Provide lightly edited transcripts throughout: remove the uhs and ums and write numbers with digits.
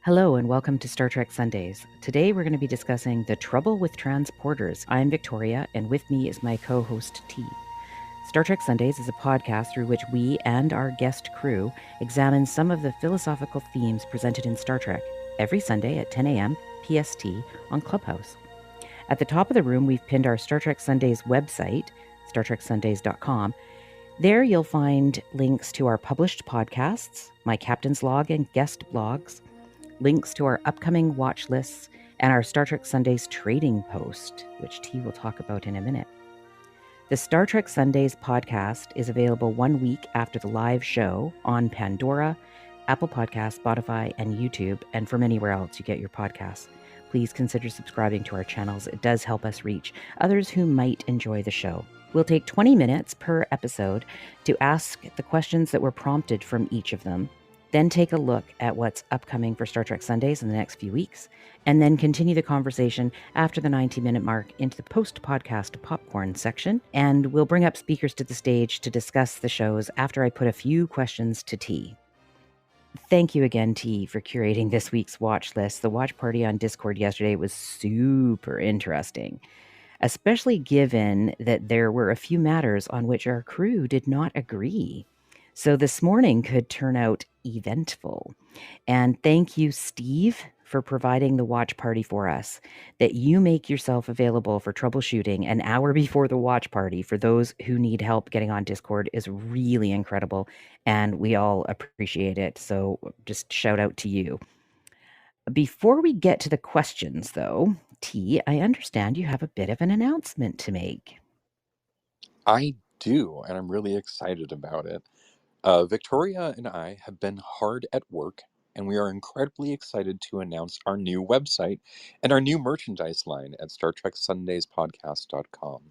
Hello and welcome to Star Trek Sundays. Today we're going to be discussing the trouble with transporters. I'm Victoria, and with me is my co-host T. Star Trek Sundays is a podcast through which we and our guest crew examine some of the philosophical themes presented in Star Trek every Sunday at 10 a.m. PST on Clubhouse. At the top of the room, we've pinned our Star Trek Sundays website, StarTrekSundays.com. There you'll find links to our published podcasts, my captain's log and guest blogs, links to our upcoming watch lists, and our Star Trek Sundays trading post, which T will talk about in a minute. The Star Trek Sundays podcast is available 1 week after the live show on Pandora, Apple Podcasts, Spotify, and YouTube, and from anywhere else you get your podcasts. Please consider subscribing to our channels. It does help us reach others who might enjoy the show. We'll take 20 minutes per episode to ask the questions that were prompted from each of them, then take a look at what's upcoming for Star Trek Sundays in the next few weeks, and then continue the conversation after the 90-minute mark into the post-podcast popcorn section, and we'll bring up speakers to the stage to discuss the shows after I put a few questions to T. Thank you again, T, for curating this week's watch list. The watch party on Discord yesterday was super interesting, especially given that there were a few matters on which our crew did not agree. So this morning could turn out eventful. And thank you, Steve, for providing the watch party for us. That you make yourself available for troubleshooting an hour before the watch party for those who need help getting on Discord is really incredible, and we all appreciate it. So just shout out to you. Before we get to the questions, though, T, I understand you have a bit of an announcement to make. I do, and I'm really excited about it. Victoria and I have been hard at work, and we are incredibly excited to announce our new website and our new merchandise line at StarTrekSundaysPodcast.com.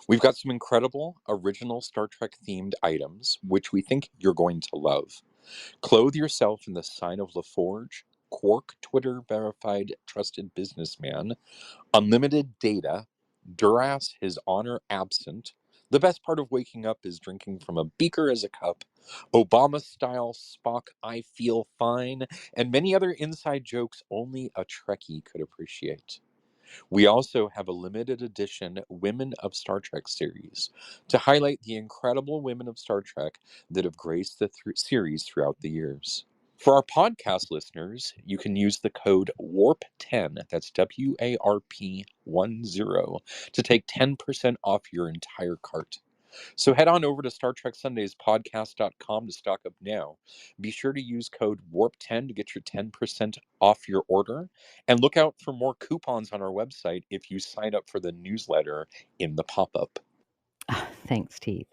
We've got some incredible original Star Trek themed items, which we think you're going to love. Clothe yourself in the sign of LaForge, Quark Twitter verified trusted businessman, unlimited data, Duras his honor absent. The best part of waking up is drinking from a beaker as a cup, Obama-style Spock I feel fine, and many other inside jokes only a Trekkie could appreciate. We also have a limited edition Women of Star Trek series to highlight the incredible women of Star Trek that have graced the series throughout the years. For our podcast listeners, you can use the code WARP10, that's WARP10, to take 10% off your entire cart. So head on over to StarTrekSundaysPodcast.com to stock up now. Be sure to use code WARP10 to get your 10% off your order, and look out for more coupons on our website if you sign up for the newsletter in the pop-up. Thanks, T.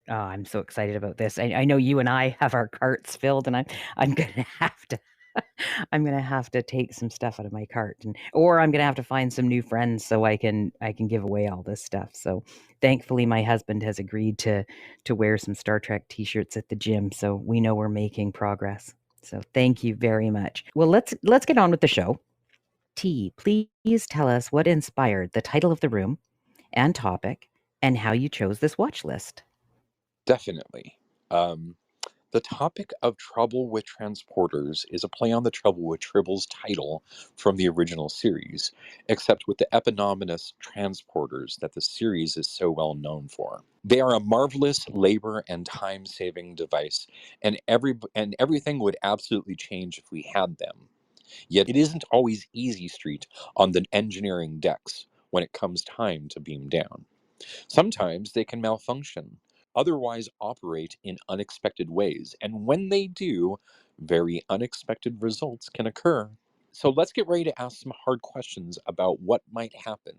I'm so excited about this. I know you and I have our carts filled, and I'm gonna have to I'm gonna have to take some stuff out of my cart, or I'm gonna have to find some new friends so I can give away all this stuff. So thankfully, my husband has agreed to wear some Star Trek T-shirts at the gym, so we know we're making progress. So thank you very much. Well, let's get on with the show. T, please tell us what inspired the title of the room and topic, and how you chose this watch list. Definitely. The topic of trouble with transporters is a play on the Trouble with Tribbles title from the original series, except with the eponymous transporters that the series is so well known for. They are a marvelous labor and time-saving device, and everything would absolutely change if we had them. Yet it isn't always easy street on the engineering decks when it comes time to beam down. Sometimes they can malfunction, otherwise operate in unexpected ways, and when they do, very unexpected results can occur. So let's get ready to ask some hard questions about what might happen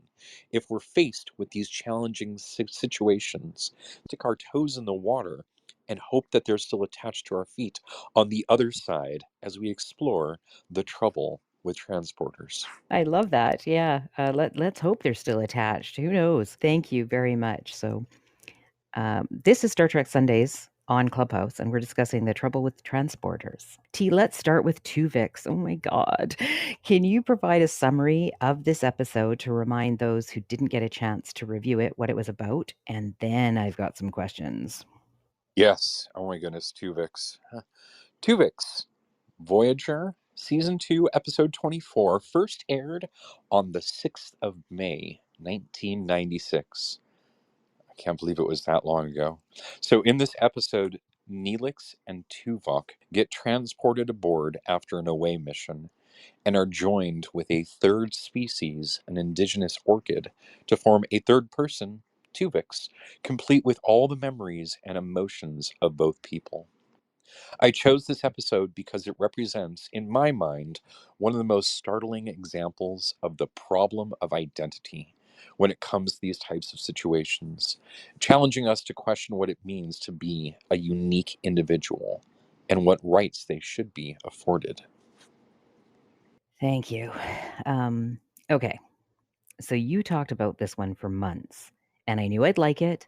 if we're faced with these challenging situations. Stick our toes in the water and hope that they're still attached to our feet on the other side as we explore the trouble with transporters. I love that. Yeah. Let's hope they're still attached. Who knows? Thank you very much. So, this is Star Trek Sundays on Clubhouse, and we're discussing the trouble with transporters. T, let's start with Tuvix. Oh my God. Can you provide a summary of this episode to remind those who didn't get a chance to review it what it was about? And then I've got some questions. Yes. Oh my goodness, Tuvix. Tuvix, Voyager, Season 2, Episode 24, first aired on the 6th of May, 1996. I can't believe it was that long ago. So, in this episode, Nelix and Tuvok get transported aboard after an away mission and are joined with a third species, an indigenous orchid, to form a third person, Tuvix, complete with all the memories and emotions of both people. I chose this episode because it represents, in my mind, one of the most startling examples of the problem of identity when it comes to these types of situations, challenging us to question what it means to be a unique individual and what rights they should be afforded. Thank you. Okay, so you talked about this one for months, and I knew I'd like it,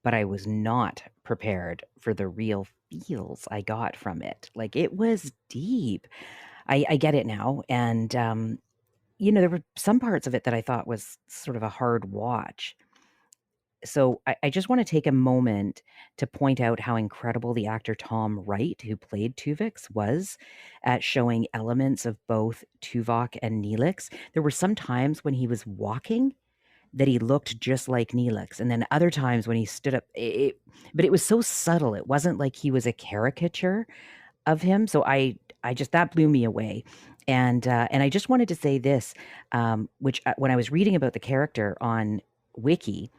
but I was not prepared for the real feels I got from it. Like, it was deep. I get it now, and, there were some parts of it that I thought was sort of a hard watch. So I just want to take a moment to point out how incredible the actor Tom Wright, who played Tuvix, was at showing elements of both Tuvok and Nelix. There were some times when he was walking that he looked just like Nelix, and then other times when he stood up, but it was so subtle. It wasn't like he was a caricature of him. So I just that blew me away. And I just wanted to say this, which when I was reading about the character on Wiki,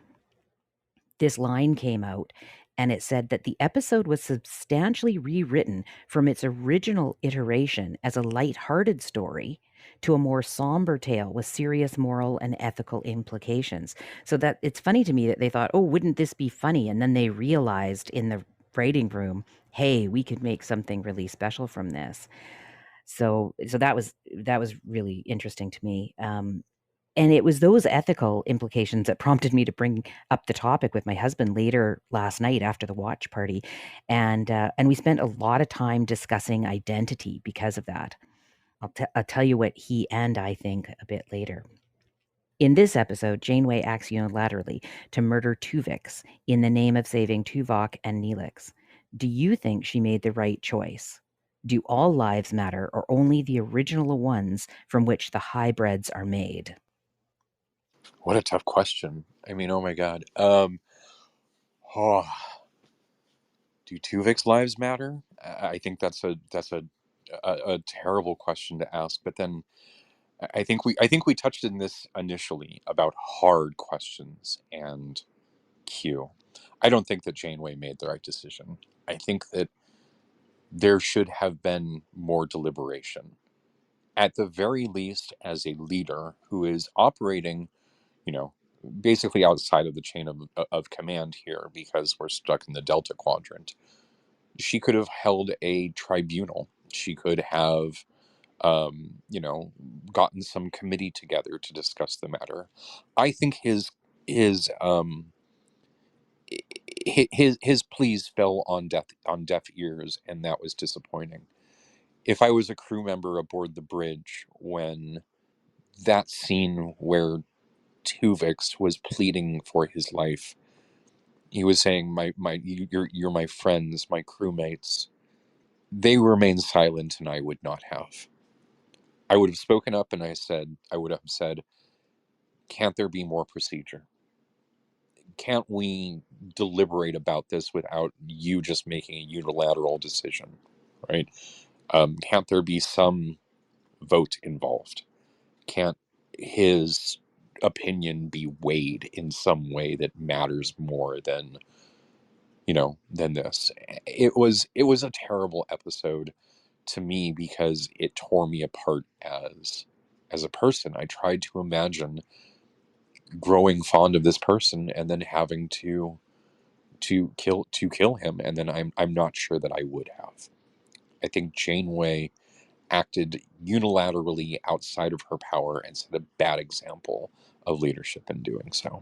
this line came out and it said that the episode was substantially rewritten from its original iteration as a light-hearted story to a more somber tale with serious moral and ethical implications. So that it's funny to me that they thought, "Oh, wouldn't this be funny?" And then they realized in the writing room, "Hey, we could make something really special from this." So that was really interesting to me. And it was those ethical implications that prompted me to bring up the topic with my husband later last night after the watch party, and we spent a lot of time discussing identity because of that. I'll tell you what he and I think a bit later. In this episode, Janeway acts unilaterally to murder Tuvix in the name of saving Tuvok and Nelix. Do you think she made the right choice? Do all lives matter, or only the original ones from which the hybrids are made? What a tough question. I mean, oh my God. Oh, do Tuvix lives matter? I think that's a terrible question to ask. But then I think we touched in this initially about hard questions and Q. I don't think that Janeway made the right decision. I think that there should have been more deliberation. At the very least, as a leader who is operating, you know, basically outside of the chain of command here because we're stuck in the Delta Quadrant, she could have held a tribunal. She could have, you know, gotten some committee together to discuss the matter. I think his his pleas fell on deaf ears, and that was disappointing. If I was a crew member aboard the bridge when that scene where Tuvix was pleading for his life, he was saying, you're my friends, my crewmates. They remained silent, and I would not have. I would have spoken up, and I would have said, can't there be more procedure? Can't we deliberate about this without you just making a unilateral decision, right? Can't there be some vote involved? Can't his opinion be weighed in some way that matters more than than this? It was a terrible episode to me because it tore me apart as a person. I tried to imagine growing fond of this person and then having to kill him, and then I'm not sure that I would have. I think Janeway acted unilaterally outside of her power and set a bad example of leadership in doing so.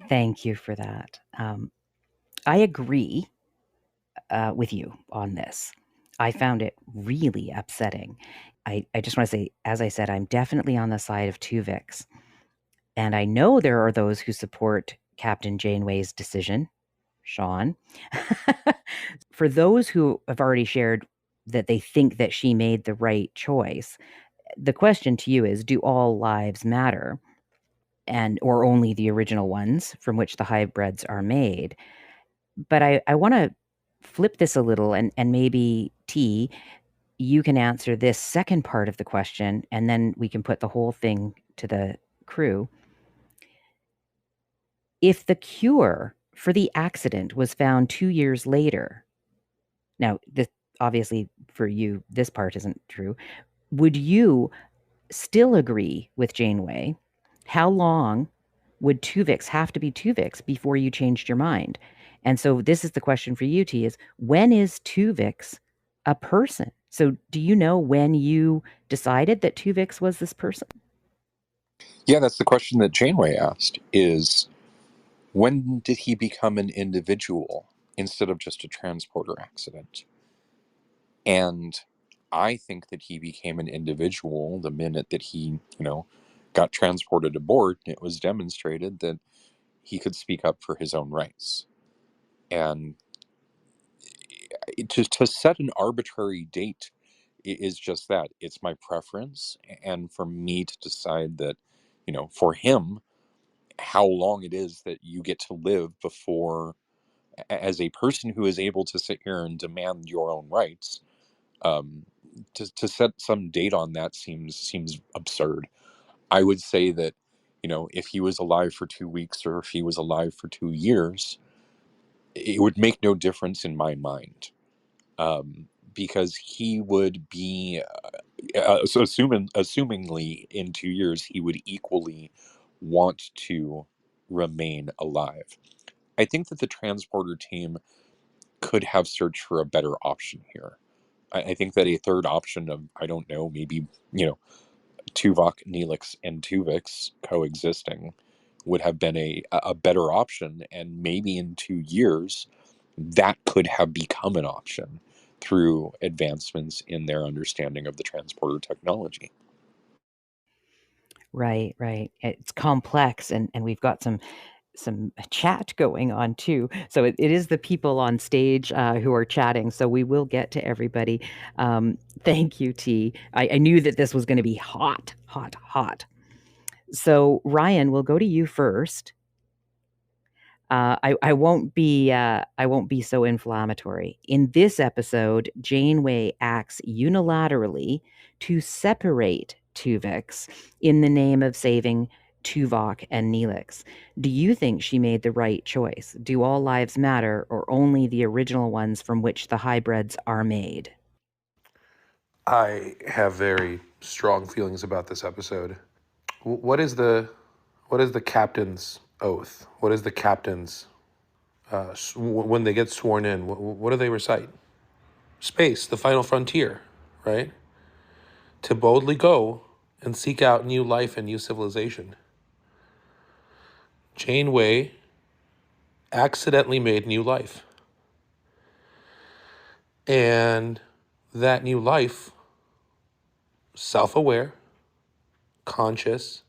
Thank you for that. I agree with you on this. I found it really upsetting. I just want to say, as I said, I'm definitely on the side of Tuvix. And I know there are those who support Captain Janeway's decision, Sean. For those who have already shared that they think that she made the right choice. The question to you is, do all lives matter? Or only the original ones from which the hybrids are made? But I want to flip this a little, and maybe T, you can answer this second part of the question, and then we can put the whole thing to the crew. If the cure for the accident was found 2 years later, now this obviously for you this part isn't true, would you still agree with Janeway? How long would Tuvix have to be Tuvix before you changed your mind? And so this is the question for you, T, is when is Tuvix a person? So do you know when you decided that Tuvix was this person? Yeah, that's the question that Janeway asked, is when did he become an individual instead of just a transporter accident? And I think that he became an individual the minute that he, got transported aboard. It was demonstrated that he could speak up for his own rights. And to set an arbitrary date is just that. It's my preference. And for me to decide that, for him, how long it is that you get to live before, as a person who is able to sit here and demand your own rights, um, to set some date on that seems absurd. I would say that, if he was alive for 2 weeks or if he was alive for 2 years, it would make no difference in my mind, because he would be, so assumingly in 2 years he would equally want to remain alive. I think that the transporter team could have searched for a better option here. I think that a third option of, I don't know, maybe, Tuvok, Nelix, and Tuvix coexisting would have been a better option. And maybe in 2 years, that could have become an option through advancements in their understanding of the transporter technology. Right, right. It's complex, and we've got some chat going on too. So it is the people on stage who are chatting. So we will get to everybody. Thank you, T. I knew that this was going to be hot, hot, hot. So Ryan, we'll go to you first. I won't be so inflammatory. In this episode, Janeway acts unilaterally to separate Tuvix in the name of saving Tuvok and Nelix. Do you think she made the right choice? Do all lives matter, or only the original ones from which the hybrids are made? I have very strong feelings about this episode. What is the captain's oath? What is the captain's when they get sworn in? What do they recite? Space, the final frontier, right? To boldly go and seek out new life and new civilization. Janeway accidentally made new life, and that new life, self-aware, conscious,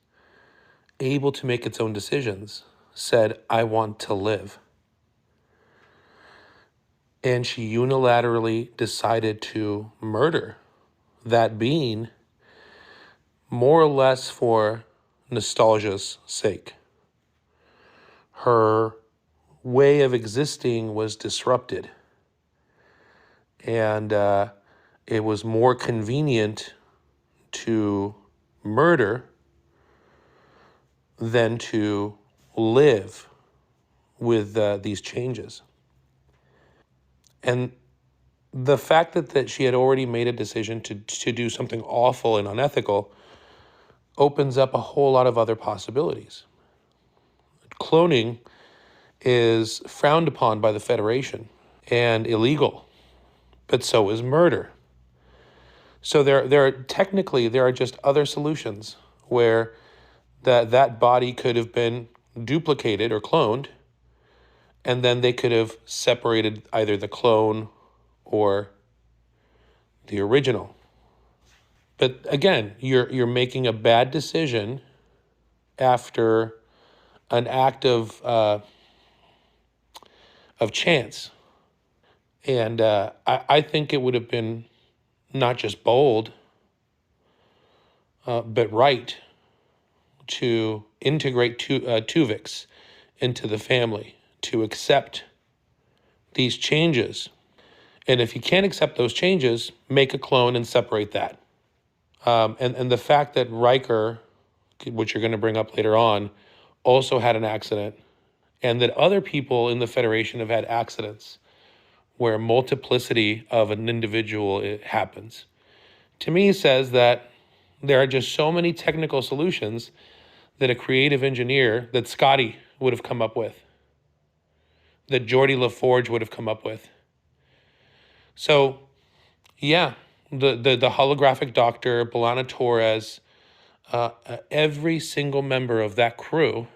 able to make its own decisions, said, I want to live. And she unilaterally decided to murder that being, more or less for nostalgia's sake. Her way of existing was disrupted, and it was more convenient to murder than to live with these changes. And the fact that she had already made a decision to do something awful and unethical opens up a whole lot of other possibilities. Cloning is frowned upon by the Federation and illegal, but so is murder. So there are just other solutions where that body could have been duplicated or cloned, and then they could have separated either the clone or the original. But again, you're making a bad decision after an act of chance, and I think it would have been not just bold, but right to integrate Tuvix into the family, to accept these changes. And if you can't accept those changes, make a clone and separate that. And the fact that Riker, which you're going to bring up later on, also had an accident, and that other people in the Federation have had accidents where multiplicity of an individual happens, to me says that there are just so many technical solutions that a creative engineer, that Scotty would have come up with, that Geordie LaForge would have come up with. So, yeah, the holographic doctor, B'Elanna Torres, every single member of that crew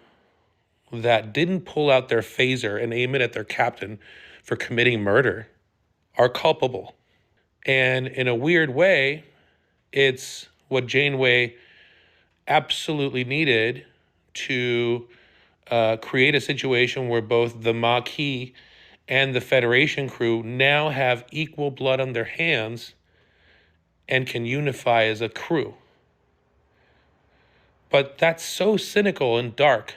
that didn't pull out their phaser and aim it at their captain for committing murder are culpable. And in a weird way, it's what Janeway absolutely needed to create a situation where both the Maquis and the Federation crew now have equal blood on their hands and can unify as a crew. But that's so cynical and dark.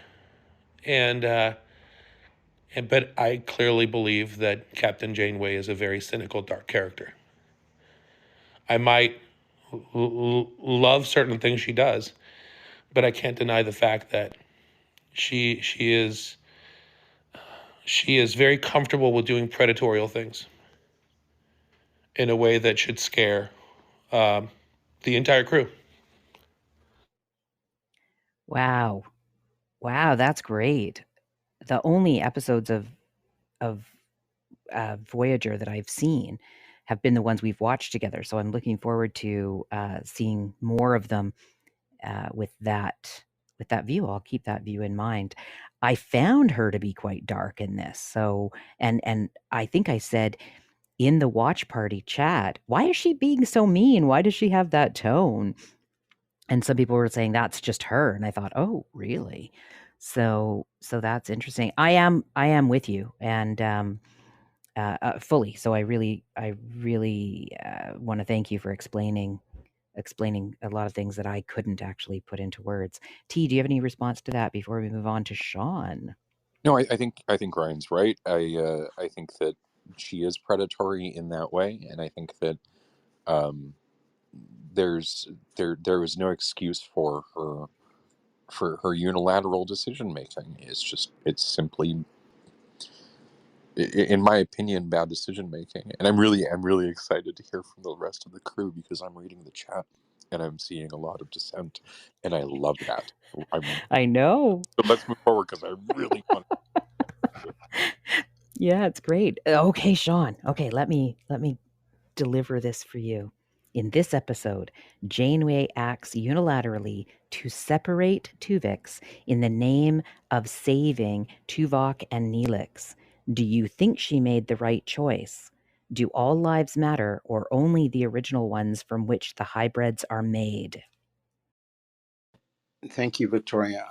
But I clearly believe that Captain Janeway is a very cynical, dark character. I might love certain things she does, but I can't deny the fact that she is very comfortable with doing predatorial things in a way that should scare the entire crew. Wow. Wow, that's great. The only episodes of Voyager that I've seen have been the ones we've watched together. So I'm looking forward to seeing more of them with that view. I'll keep that view in mind. I found her to be quite dark in this. So and I think I said in the watch party chat, why is she being so mean? Why does she have that tone? And some people were saying that's just her, and I thought, oh, really? So that's interesting. I am with you, and fully. So I really want to thank you for explaining a lot of things that I couldn't actually put into words. T, do you have any response to that before we move on to Sean? No, I think Ryan's right. I think that she is predatory in that way, and I think that um, there was no excuse for her unilateral decision making. It's simply, in my opinion, bad decision making. And I'm really excited to hear from the rest of the crew, because I'm reading the chat and I'm seeing a lot of dissent, and I love that. I know. But let's move forward, because I really want. Yeah, it's great. Okay, Sean. Okay, let me deliver this for you. In this episode, Janeway acts unilaterally to separate Tuvix in the name of saving Tuvok and Nelix. Do you think she made the right choice? Do all lives matter, or only the original ones from which the hybrids are made? Thank you, Victoria.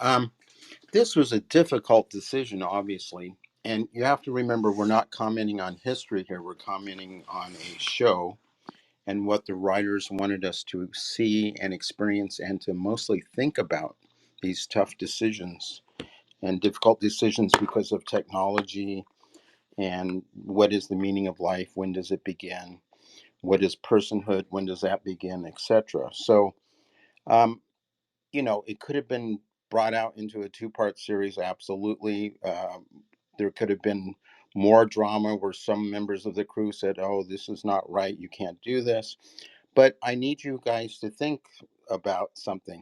This was a difficult decision, obviously. And you have to remember, we're not commenting on history here. We're commenting on a show and what the writers wanted us to see and experience, and to mostly think about these tough decisions and difficult decisions because of technology, and what is the meaning of life? When does it begin? What is personhood? When does that begin, etc.? So, um, it could have been brought out into a two-part series, absolutely. There could have been more drama where some members of the crew said, oh, this is not right, you can't do this. But I need you guys to think about something.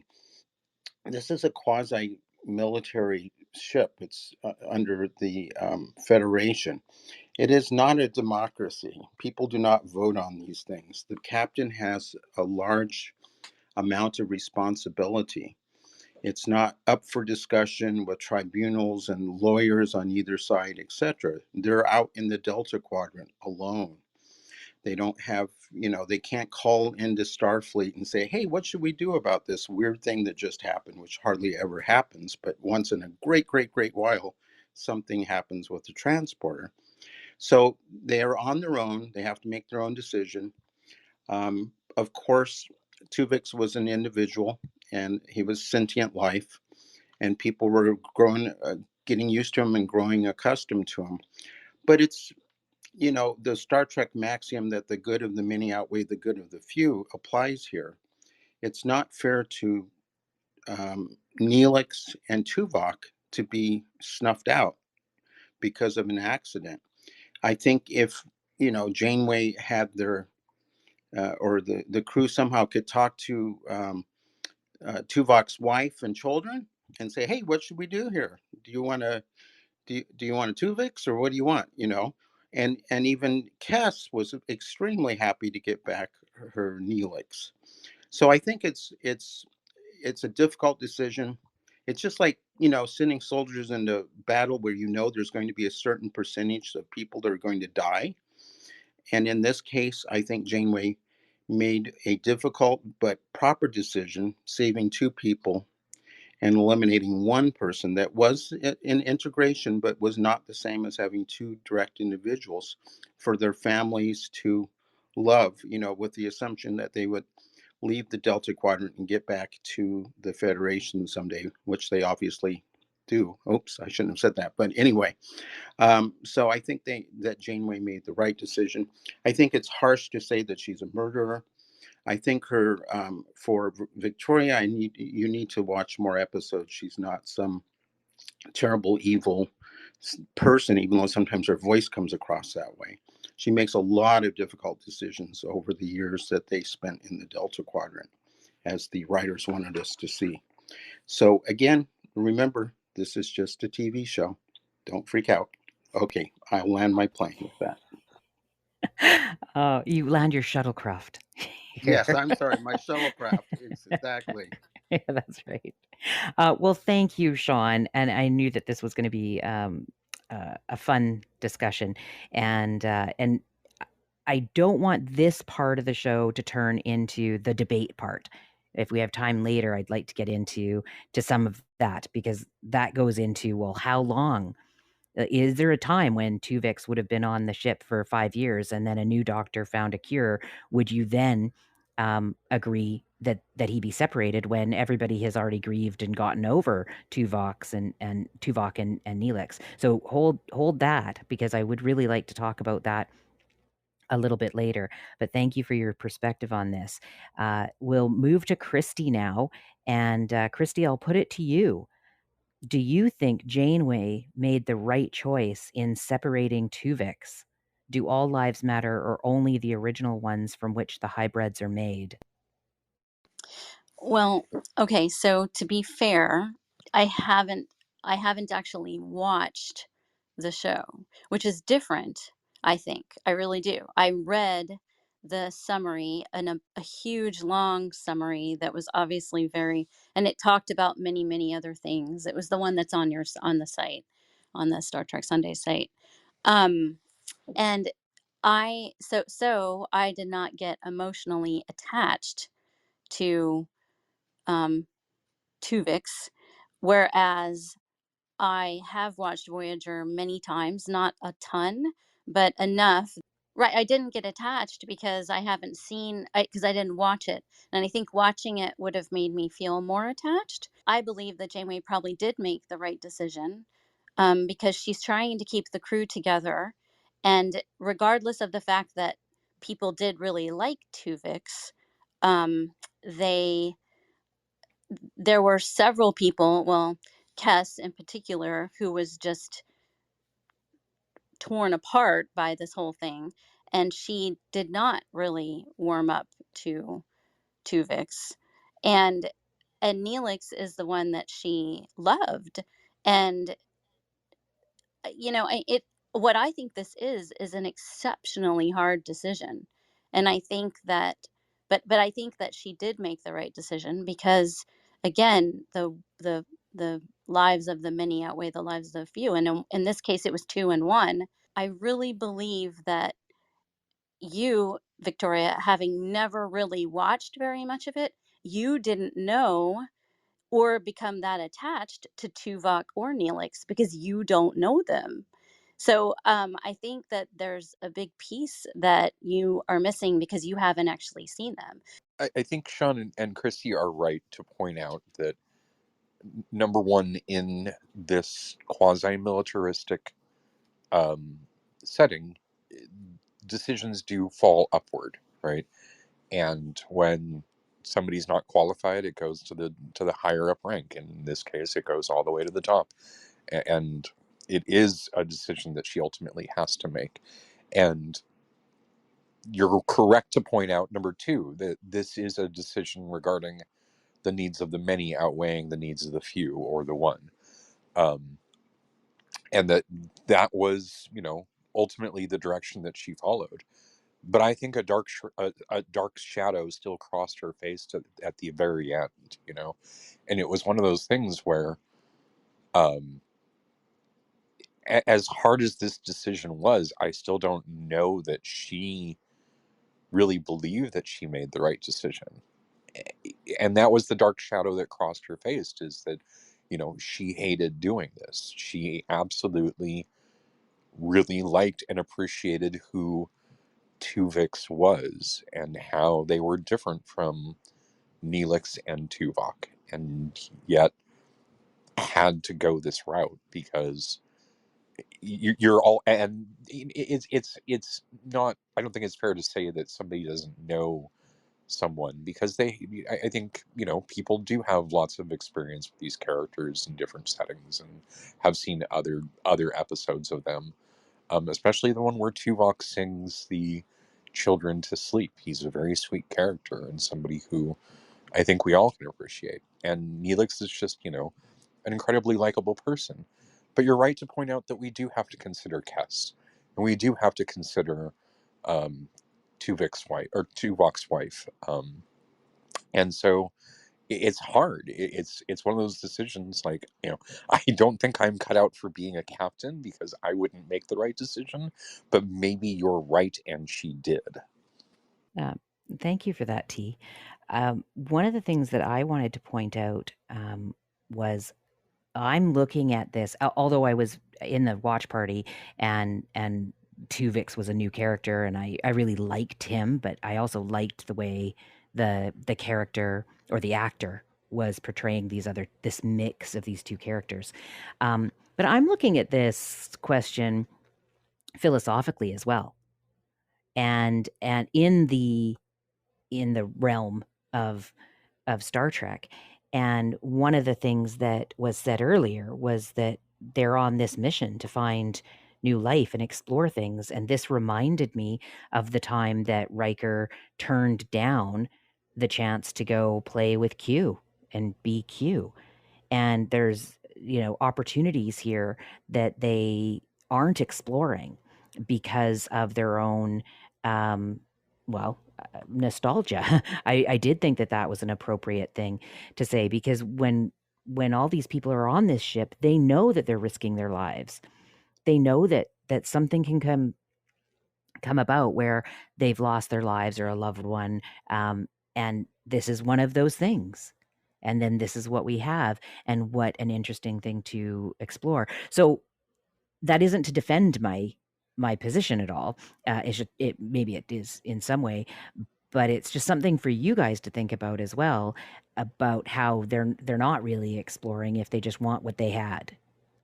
This is a quasi military ship, it's under the Federation. It is not a democracy. People do not vote on these things. The captain has a large amount of responsibility. It's not up for discussion with tribunals and lawyers on either side, etc. They're out in the Delta Quadrant alone. They don't have, they can't call into Starfleet and say, hey, what should we do about this weird thing that just happened, which hardly ever happens. But once in a great, great, great while, something happens with the transporter. So they are on their own. They have to make their own decision. Of course, Tuvix was an individual, and he was sentient life, and people were getting used to him and growing accustomed to him. But it's, the Star Trek maxiom that the good of the many outweigh the good of the few applies here. It's not fair to Neelix and Tuvok to be snuffed out because of an accident. I think if, Janeway had their or the crew somehow could talk to Tuvok's wife and children and say, "Hey, what should we do here? Do you want to do you want a Tuvix, or what do you want?" And even Cass was extremely happy to get back her Neelix. So I think it's a difficult decision. It's just like, sending soldiers into battle where there's going to be a certain percentage of people that are going to die. And in this case, I think Janeway made a difficult but proper decision, saving two people and eliminating one person that was in integration, but was not the same as having two direct individuals for their families to love, with the assumption that they would leave the Delta Quadrant and get back to the Federation someday, which they obviously do. Oops, I shouldn't have said that. But anyway, so I think that Janeway made the right decision. I think it's harsh to say that she's a murderer. I think for Victoria, you need to watch more episodes. She's not some terrible evil person, even though sometimes her voice comes across that way. She makes a lot of difficult decisions over the years that they spent in the Delta Quadrant, as the writers wanted us to see. So again, remember, this is just a TV show. Don't freak out. Okay, I'll land my plane with that. You land your shuttlecraft Yes, here. I'm sorry, my shuttlecraft. Exactly. Yeah, that's right. Well, thank you, Sean. And I knew that this was going to be a fun discussion, and I don't want this part of the show to turn into the debate part. If we have time later, I'd like to get into some of that, because that goes into, well, how long? Is there a time when Tuvix would have been on the ship for 5 years and then a new doctor found a cure? Would you then agree that he be separated when everybody has already grieved and gotten over Tuvok and Nelix? So hold that, because I would really like to talk about that a little bit later. But thank you for your perspective on this. We'll move to Christy now, and Christy, I'll put it to you. Do you think Janeway made the right choice in separating Tuvix? Do all lives matter, or only the original ones from which the hybrids are made? Well, okay, so to be fair, I haven't I haven't actually watched the show, which is different, I think. I really do. I read the summary, and a huge long summary that was obviously very, and it talked about many, many other things. It was the one that's on the site, on the Star Trek Sunday site. Um and so I did not get emotionally attached to um, Tuvix, whereas I have watched Voyager many times, not a ton, but enough. Right, I didn't get attached because I haven't seen, because I didn't watch it, and I think watching it would have made me feel more attached. I believe that Janeway probably did make the right decision, because she's trying to keep the crew together, and regardless of the fact that people did really like Tuvix, they there were several people, well, Kess in particular, who was just torn apart by this whole thing. And she did not really warm up to Tuvix. And Neelix is the one that she loved. And it what I think this is an exceptionally hard decision. And I think that but I think that she did make the right decision, because again, the lives of the many outweigh the lives of the few, and in this case it was 2 and 1. I really believe that you, Victoria, having never really watched very much of it, you didn't know or become that attached to Tuvok or Neelix because you don't know them. So I think that there's a big piece that you are missing because you haven't actually seen them. I think Sean and Christy are right to point out that, number one, in this quasi-militaristic setting, decisions do fall upward, right? And when somebody's not qualified, it goes to the higher up rank. In this case, it goes all the way to the top, and it is a decision that she ultimately has to make. And you're correct to point out, number two, that this is a decision regarding the needs of the many outweighing the needs of the few or the one, um, and that was, ultimately the direction that she followed. But I think a dark shadow still crossed her face at the very end, and it was one of those things where, um, as hard as this decision was, I still don't know that she really believed that she made the right decision. And that was the dark shadow that crossed her face, is that, she hated doing this. She absolutely really liked and appreciated who Tuvix was and how they were different from Nelix and Tuvok, and yet had to go this route because you're all, and it's not, I don't think it's fair to say that somebody doesn't know someone, because I think, people do have lots of experience with these characters in different settings and have seen other episodes of them, especially the one where Tuvok sings the children to sleep. He's a very sweet character and somebody who I think we all can appreciate. And Neelix is just, an incredibly likable person. But you're right to point out that we do have to consider Kess, and we do have to consider um, Tuvok's wife, and so it's hard. It's one of those decisions. Like, I don't think I'm cut out for being a captain because I wouldn't make the right decision. But maybe you're right, and she did. Uh, Thank you for that, T. One of the things that I wanted to point out was I'm looking at this, although I was in the watch party and Tuvix was a new character and I really liked him, but I also liked the way the character or the actor was portraying this mix of these two characters. But I'm looking at this question philosophically as well, and in the realm of Star Trek. And one of the things that was said earlier was that they're on this mission to find new life and explore things. And this reminded me of the time that Riker turned down the chance to go play with Q and be Q. And there's, opportunities here that they aren't exploring because of their own, um, nostalgia. I did think that that was an appropriate thing to say, because when all these people are on this ship, they know that they're risking their lives. They know that something can come about where they've lost their lives or a loved one, and this is one of those things. And then this is what we have, and what an interesting thing to explore. So that isn't to defend my position at all. Maybe it is in some way, but it's just something for you guys to think about as well, about how they're not really exploring if they just want what they had,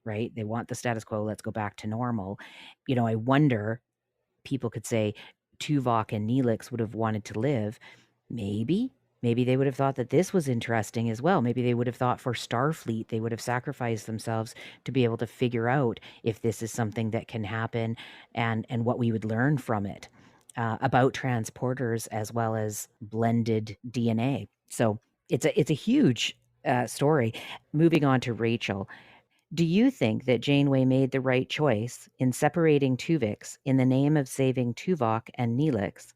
right? They want the status quo. Let's go back to normal. I wonder, people could say Tuvok and Neelix would have wanted to live. Maybe. Maybe they would have thought that this was interesting as well. Maybe they would have thought for Starfleet, they would have sacrificed themselves to be able to figure out if this is something that can happen, and what we would learn from it, about transporters as well as blended DNA. So it's a huge story. Moving on to Rachel. Do you think that Janeway made the right choice in separating Tuvix in the name of saving Tuvok and Neelix?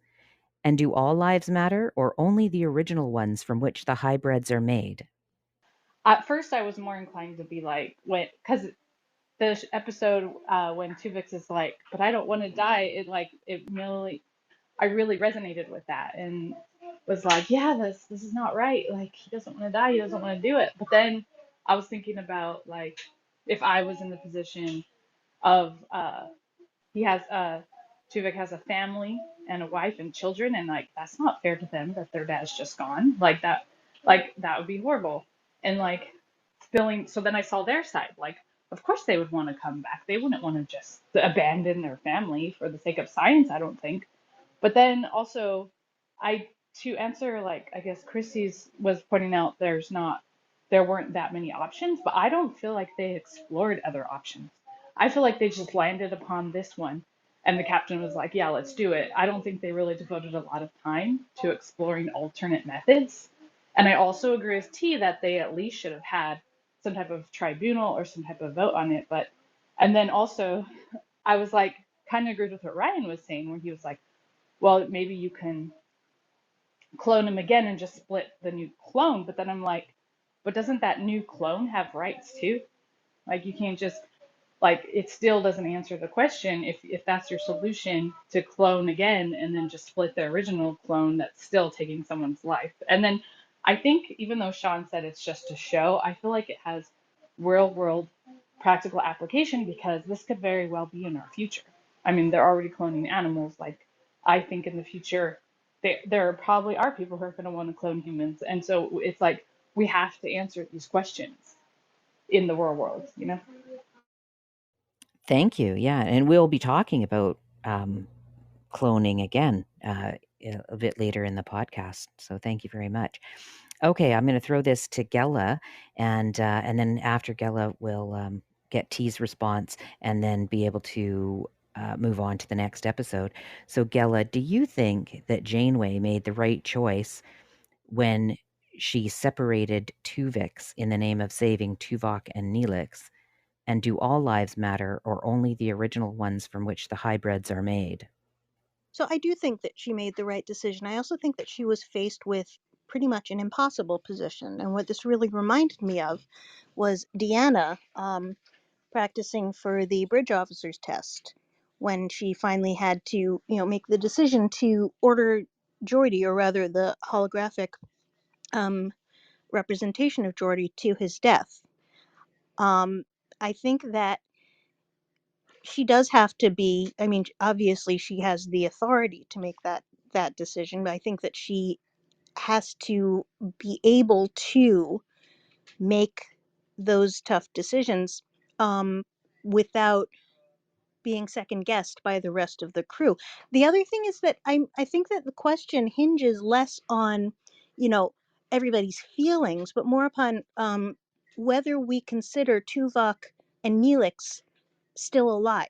And do all lives matter, or only the original ones from which the hybrids are made? At first, I was more inclined to be like, because the episode when Tuvix is like, but I don't want to die, I really resonated with that and was like, yeah, this is not right. Like, he doesn't want to die, he doesn't want to do it. But then I was thinking about, like, if I was in the position of he has Tuvok has a family and a wife and children, and like that's not fair to them that their dad's just gone. Like that would be horrible. And like spilling. So then I saw their side. Like, of course they would want to come back. They wouldn't want to just abandon their family for the sake of science, I don't think. But then also, I to answer like I guess Chrissy's was pointing out there weren't that many options, but I don't feel like they explored other options. I feel like they just landed upon this one, and the captain was like, "Yeah, let's do it." I don't think they really devoted a lot of time to exploring alternate methods. And I also agree with T that they at least should have had some type of tribunal or some type of vote on it. But and then also I was like kind of agreed with what Ryan was saying when he was like, well, maybe you can clone him again and just split the new clone. But then I'm like, but doesn't that new clone have rights too? Like you can't just like it still doesn't answer the question if that's your solution to clone again and then just split the original clone that's still taking someone's life. And then I think even though Sean said it's just a show, I feel like it has real world practical application because this could very well be in our future. I mean, they're already cloning animals. Like I think in the future there probably are people who are going to want to clone humans. And so it's like we have to answer these questions in the real world, you know? Thank you. Yeah, and we'll be talking about cloning again a bit later in the podcast. So thank you very much. Okay, I'm going to throw this to Gela, and then after Gela, we'll get T's response, and then be able to move on to the next episode. So Gela, do you think that Janeway made the right choice when she separated Tuvix in the name of saving Tuvok and Nelix? And do all lives matter, or only the original ones from which the hybrids are made? So I do think that she made the right decision. I also think that she was faced with pretty much an impossible position. And what this really reminded me of was Deanna practicing for the bridge officer's test when she finally had to, make the decision to order Geordi, or rather the holographic representation of Geordi, to his death. I think that she does have to be, I mean, obviously she has the authority to make that decision, but I think that she has to be able to make those tough decisions without being second guessed by the rest of the crew. The other thing is that I think that the question hinges less on, everybody's feelings, but more upon whether we consider Tuvok and Neelix still alive.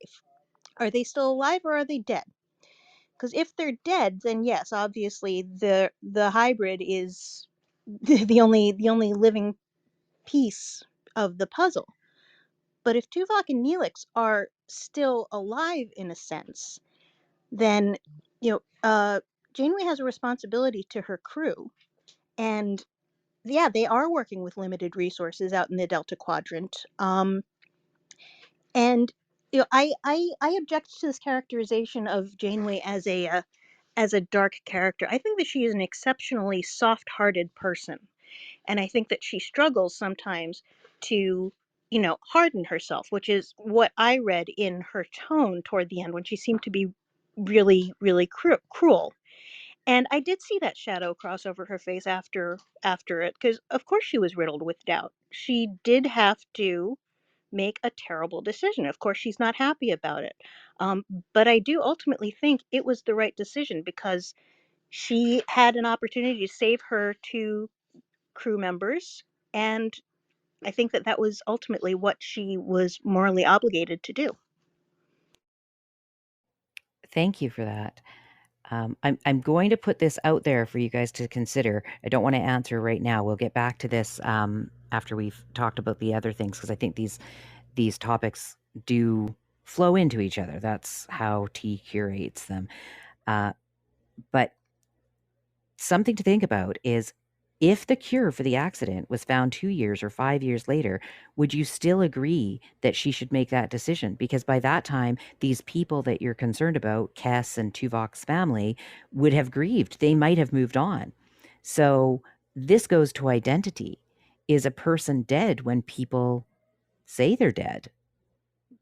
Are they still alive or are they dead? Because if they're dead, then yes, obviously the hybrid is the only living piece of the puzzle. But if Tuvok and Neelix are still alive in a sense, then Janeway has a responsibility to her crew, and yeah, they are working with limited resources out in the Delta Quadrant. And I object to this characterization of Janeway as a dark character. I think that she is an exceptionally soft-hearted person, and I think that she struggles sometimes to, harden herself, which is what I read in her tone toward the end when she seemed to be really, really cruel. And I did see that shadow cross over her face after it, because of course she was riddled with doubt. She did have to make a terrible decision. Of course, she's not happy about it. But I do ultimately think it was the right decision because she had an opportunity to save her two crew members. And I think that that was ultimately what she was morally obligated to do. Thank you for that. I'm going to put this out there for you guys to consider. I don't want to answer right now. We'll get back to this after we've talked about the other things, because I think these topics do flow into each other. That's how T curates them. But something to think about is, if the cure for the accident was found 2 years or 5 years later, would you still agree that she should make that decision? Because by that time, these people that you're concerned about, Kess and Tuvok's family, would have grieved. They might have moved on. So this goes to identity. Is a person dead when people say they're dead?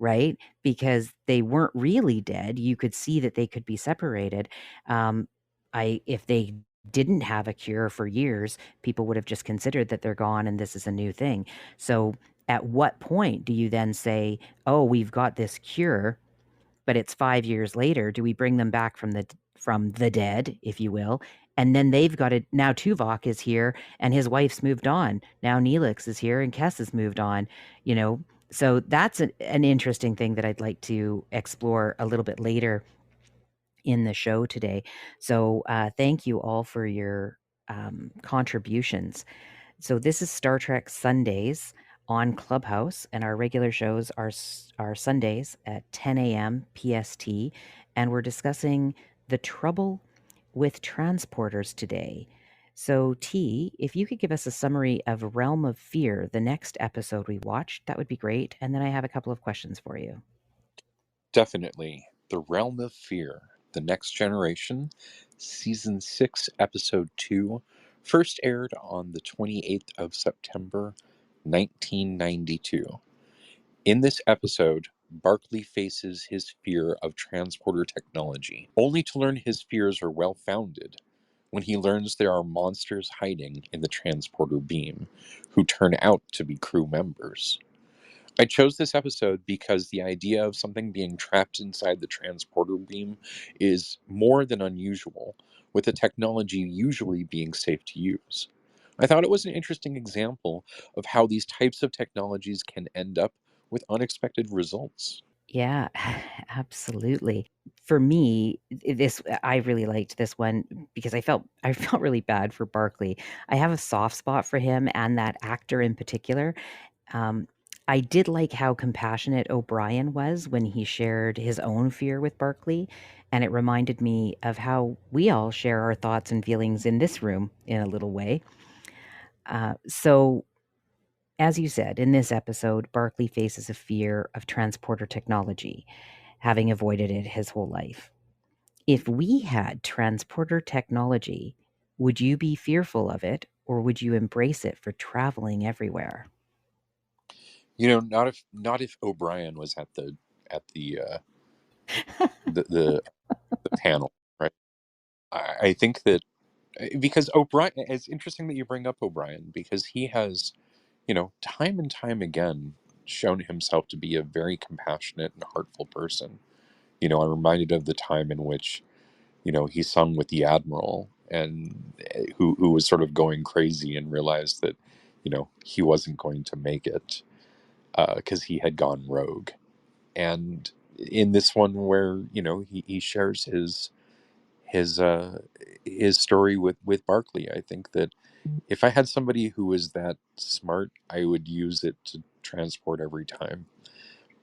right? Because they weren't really dead. You could see that they could be separated. If they didn't have a cure for years, people would have just considered that they're gone and this is a new thing. So at what point do you then say, oh, we've got this cure, but it's 5 years later? Do we bring them back from the dead, if you will? And then they've got it. Now Tuvok is here and his wife's moved on. Now Neelix is here and Kess has moved on, you know. So that's an interesting thing that I'd like to explore a little bit later in the show today. So thank you all for your contributions. So this is Star Trek Sundays on Clubhouse, and our regular shows are Sundays at 10 a.m. PST, and we're discussing the trouble with transporters today. So T, if you could give us a summary of Realm of Fear, the next episode we watched, that would be great. And then I have a couple of questions for you. Definitely. The Realm of Fear, The Next Generation, Season 6, Episode 2, first aired on the 28th of September, 1992. In this episode, Barclay faces his fear of transporter technology, only to learn his fears are well founded when he learns there are monsters hiding in the transporter beam who turn out to be crew members. I chose this episode because the idea of something being trapped inside the transporter beam is more than unusual, with the technology usually being safe to use. I thought it was an interesting example of how these types of technologies can end up with unexpected results. Yeah, absolutely. For me, I really liked this one because I felt really bad for Barkley. I have a soft spot for him and that actor in particular. Um, I did like how compassionate O'Brien was when he shared his own fear with Barkley, and it reminded me of how we all share our thoughts and feelings in this room in a little way. So as you said, in this episode, Barkley faces a fear of transporter technology, having avoided it his whole life. If we had transporter technology, would you be fearful of it or would you embrace it for traveling everywhere? You know, not if O'Brien was at the panel, right? I think that because O'Brien, it's interesting that you bring up O'Brien because he has, time and time again shown himself to be a very compassionate and heartful person. I'm reminded of the time in which, he sung with the Admiral and who was sort of going crazy and realized that, he wasn't going to make it because he had gone rogue. And in this one where, he shares his uh his story with Barkley, I think that if I had somebody who was that smart, I would use it to transport every time.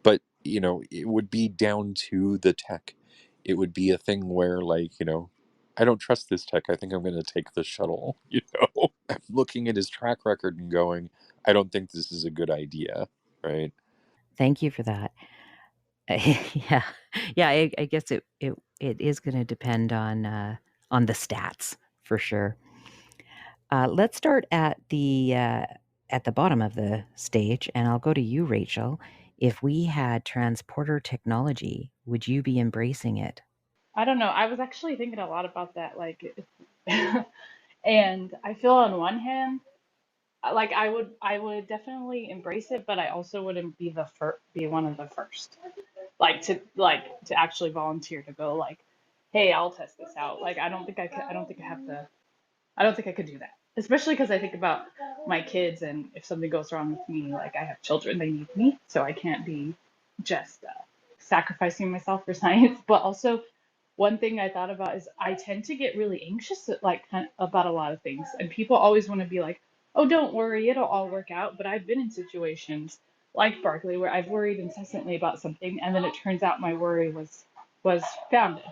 But, it would be down to the tech. It would be a thing where, like, I don't trust this tech. I think I'm going to take the shuttle, I'm looking at his track record and going, I don't think this is a good idea, right? Thank you for that. Yeah. Yeah, I guess it is gonna depend on the stats for sure. Let's start at the bottom of the stage, and I'll go to you, Rachel. If we had transporter technology, would you be embracing it? I don't know. I was actually thinking a lot about that, and I feel on one hand, like I would definitely embrace it, but I also wouldn't be one of the first, like to actually volunteer to go, like, hey, I'll test this out. Like, I don't think I have the I don't think I could do that. Especially because I think about my kids, and if something goes wrong with me, like, I have children, they need me, so I can't be just sacrificing myself for science. But also, one thing I thought about is I tend to get really anxious about a lot of things, and people always want to be like, "Oh, don't worry, it'll all work out." But I've been in situations like Barkley where I've worried incessantly about something, and then it turns out my worry was founded,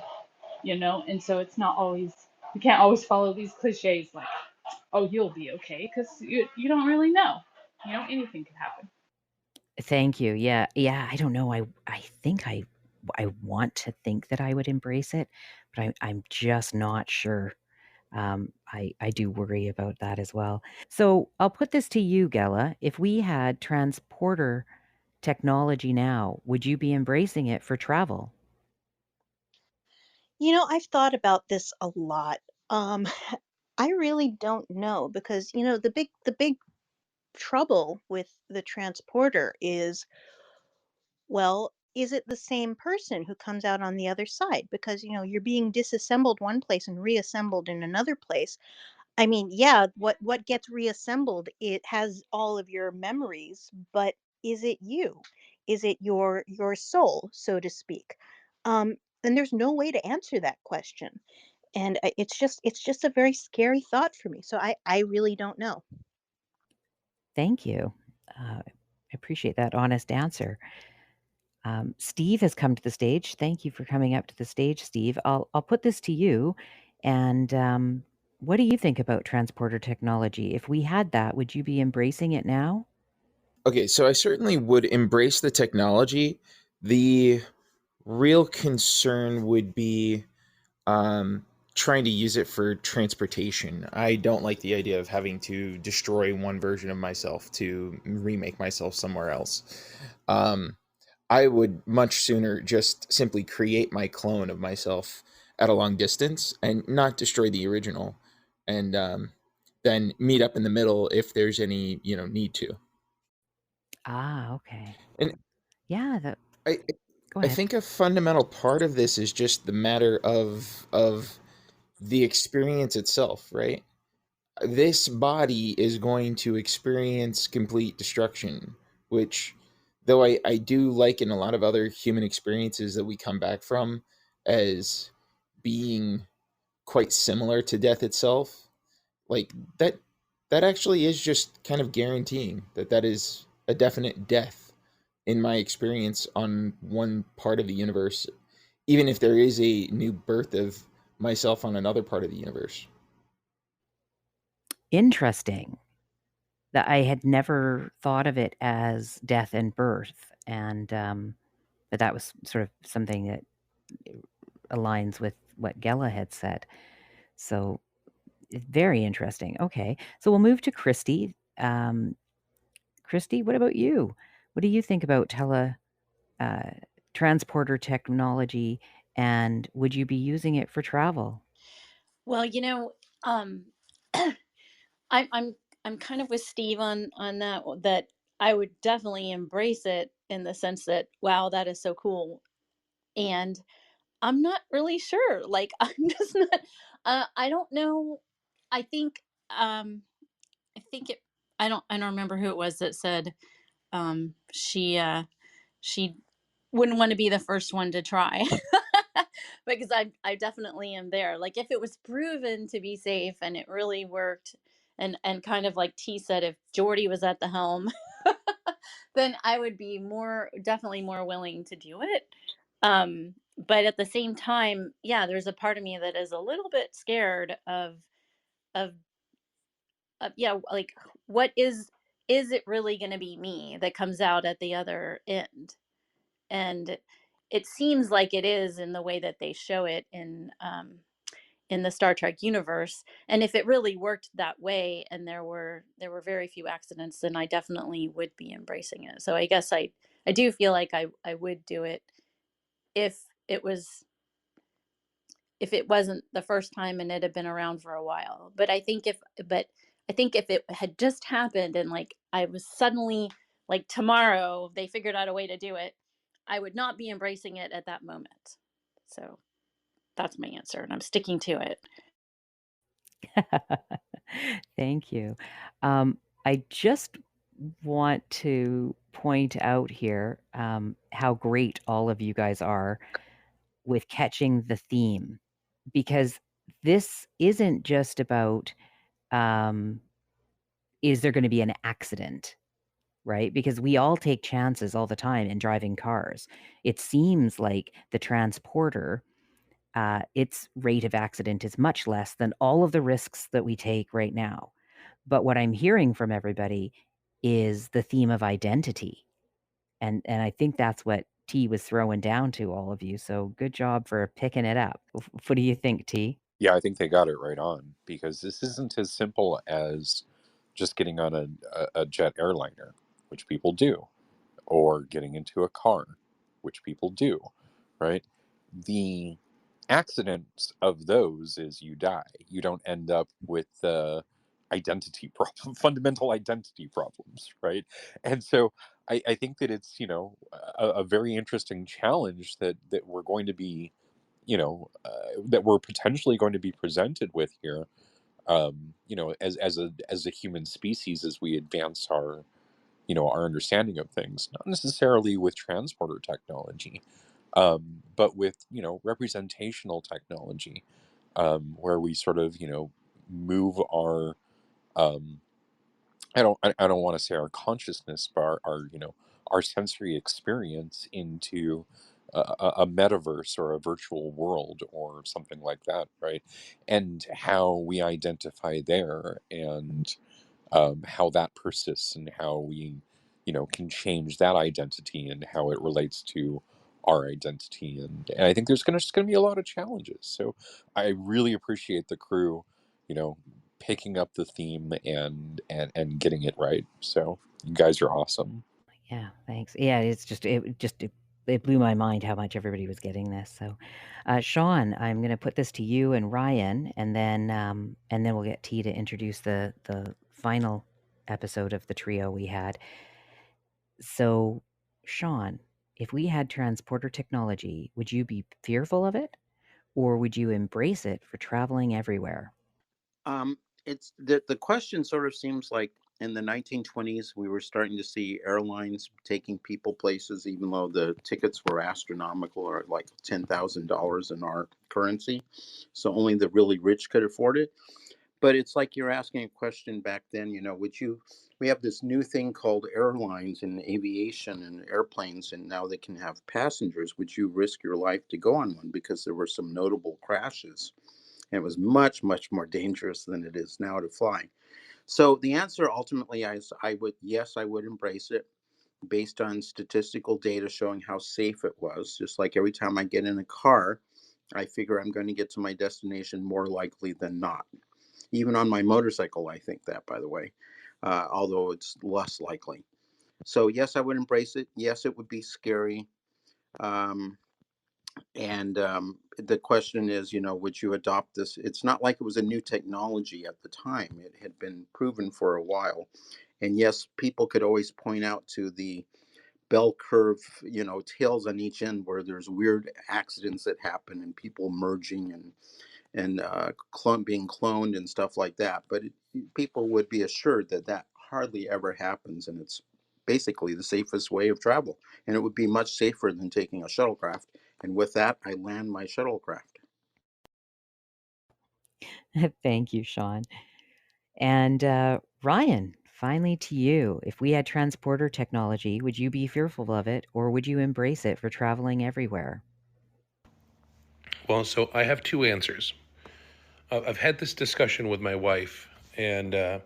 and so it's not always, you can't always follow these cliches like, oh, you'll be okay, because you don't really know, anything could happen. Thank you. Yeah, yeah. I don't know. I think I want to think that I would embrace it, but I'm just not sure. I do worry about that as well. So I'll put this to you, Gela. If we had transporter technology now, would you be embracing it for travel? I've thought about this a lot. Um, I really don't know because, the big trouble with the transporter is, well, is it the same person who comes out on the other side? Because, you're being disassembled one place and reassembled in another place. I mean, yeah, what gets reassembled, it has all of your memories, but is it you? Is it your soul, so to speak? And there's no way to answer that question. And it's just a very scary thought for me. So I really don't know. Thank you. I appreciate that honest answer. Steve has come to the stage. Thank you for coming up to the stage, Steve. I'll put this to you. And what do you think about transporter technology? If we had that, would you be embracing it now? Okay, so I certainly would embrace the technology. The real concern would be um, trying to use it for transportation. I don't like the idea of having to destroy one version of myself to remake myself somewhere else. Um, I would much sooner just simply create my clone of myself at a long distance and not destroy the original, and then meet up in the middle if there's any need to. Ah, okay. And Yeah, I go I ahead. think a fundamental part of this is just the matter of the experience itself, right? This body is going to experience complete destruction, which, though I do like in a lot of other human experiences that we come back from as being quite similar to death itself, like that actually is just kind of guaranteeing that is a definite death in my experience on one part of the universe, even if there is a new birth of myself on another part of the universe. Interesting. That I had never thought of it as death and birth, and but that was sort of something that aligns with what Gela had said. So very interesting. Okay, so we'll move to Christy. Christy, what about you? What do you think about uh, transporter technology, and would you be using it for travel? Well, um, I'm I'm kind of with Steve on that I would definitely embrace it in the sense that wow, that is so cool. And I'm not really sure. Like I'm just not. I don't know. I think I think it. I don't remember who it was that said she wouldn't want to be the first one to try. Because I definitely am there. Like if it was proven to be safe and it really worked, and kind of like T said, if Jordy was at the helm, then I would be definitely more willing to do it. But at the same time, yeah, there's a part of me that is a little bit scared of yeah, like what is it really going to be me that comes out at the other end? And it seems like it is in the way that they show it in the Star Trek universe. And if it really worked that way, and there were very few accidents, then I definitely would be embracing it. So I guess I do feel like I would do it if it was if it wasn't the first time and it had been around for a while. But I think if it had just happened and like I was suddenly like tomorrow they figured out a way to do it, I would not be embracing it at that moment. So that's my answer and I'm sticking to it. Thank you. I just want to point out here how great all of you guys are with catching the theme, because this isn't just about um, is there going to be an accident, right? Because we all take chances all the time in driving cars. It seems like the transporter, its rate of accident is much less than all of the risks that we take right now. But what I'm hearing from everybody is the theme of identity. And I think that's what T was throwing down to all of you. So good job for picking it up. What do you think, T? Yeah, I think they got it right on, because this isn't as simple as just getting on a jet airliner, which people do. or getting into a car, which people do, right? The accidents of those is you die. You don't end up with identity problem, fundamental identity problems, right? And so I think that it's, a very interesting challenge that we're going to be, that we're potentially going to be presented with here, as a human species, as we advance our understanding of things, not necessarily with transporter technology, but with representational technology, where we sort of move our um, I don't want to say our consciousness, but our sensory experience into a metaverse or a virtual world or something like that, right? And how we identify there, and how that persists, and how we can change that identity, and how it relates to our identity. And I think there's just going to be a lot of challenges. So I really appreciate the crew you know picking up the theme and getting it right. So you guys are awesome. Yeah, thanks. Yeah, it blew my mind how much everybody was getting this. So, Sean, I'm going to put this to you and Ryan, and then we'll get T to introduce the final episode of the trio we had. So, Sean, if we had transporter technology, would you be fearful of it, or would you embrace it for traveling everywhere? Um, it's the question sort of seems like in the 1920s we were starting to see airlines taking people places, even though the tickets were astronomical, or like $10,000 in our currency, so only the really rich could afford it. But it's like you're asking a question back then. Would you? We have this new thing called airlines and aviation and airplanes, and now they can have passengers. Would you risk your life to go on one? Because there were some notable crashes. And it was much, much more dangerous than it is now to fly. So the answer ultimately is I would, yes, I would embrace it based on statistical data showing how safe it was. Just like every time I get in a car, I figure I'm going to get to my destination more likely than not. Even on my motorcycle, I think that, by the way, although it's less likely. So, yes, I would embrace it. Yes, it would be scary. Um, and the question is, would you adopt this? It's not like it was a new technology at the time, it had been proven for a while. And yes, people could always point out to the bell curve, tails on each end where there's weird accidents that happen and people merging and being cloned and stuff like that. But people would be assured that that hardly ever happens, and it's basically the safest way of travel. And it would be much safer than taking a shuttlecraft. And with that, I land my shuttlecraft. Thank you, Sean. And Ryan, finally to you. If we had transporter technology, would you be fearful of it, or would you embrace it for traveling everywhere? Well, so I have two answers. I've had this discussion with my wife, and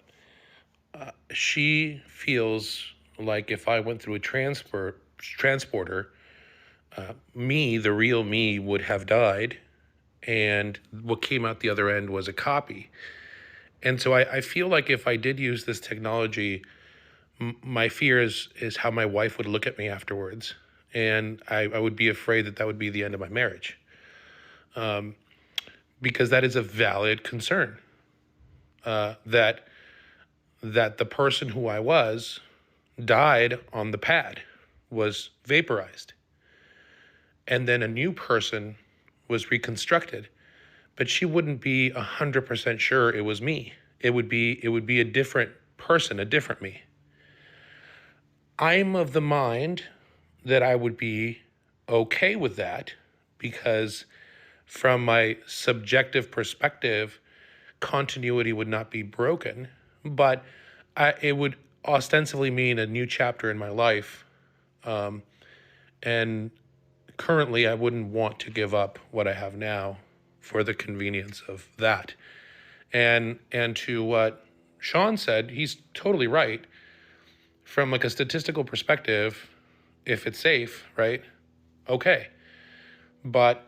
she feels like if I went through a transporter, me, the real me, would have died, and what came out the other end was a copy. And so I feel like if I did use this technology, my fear is how my wife would look at me afterwards, and I would be afraid that that would be the end of my marriage, because that is a valid concern. That the person who I was died on the pad, was vaporized, and then a new person was reconstructed, but she wouldn't be 100% sure it was me. It would be a different person, a different me. I'm of the mind that I would be okay with that, because from my subjective perspective, continuity would not be broken, but it would ostensibly mean a new chapter in my life. And currently, I wouldn't want to give up what I have now for the convenience of that. And to what Sean said, he's totally right. From like a statistical perspective, if it's safe, right? Okay. But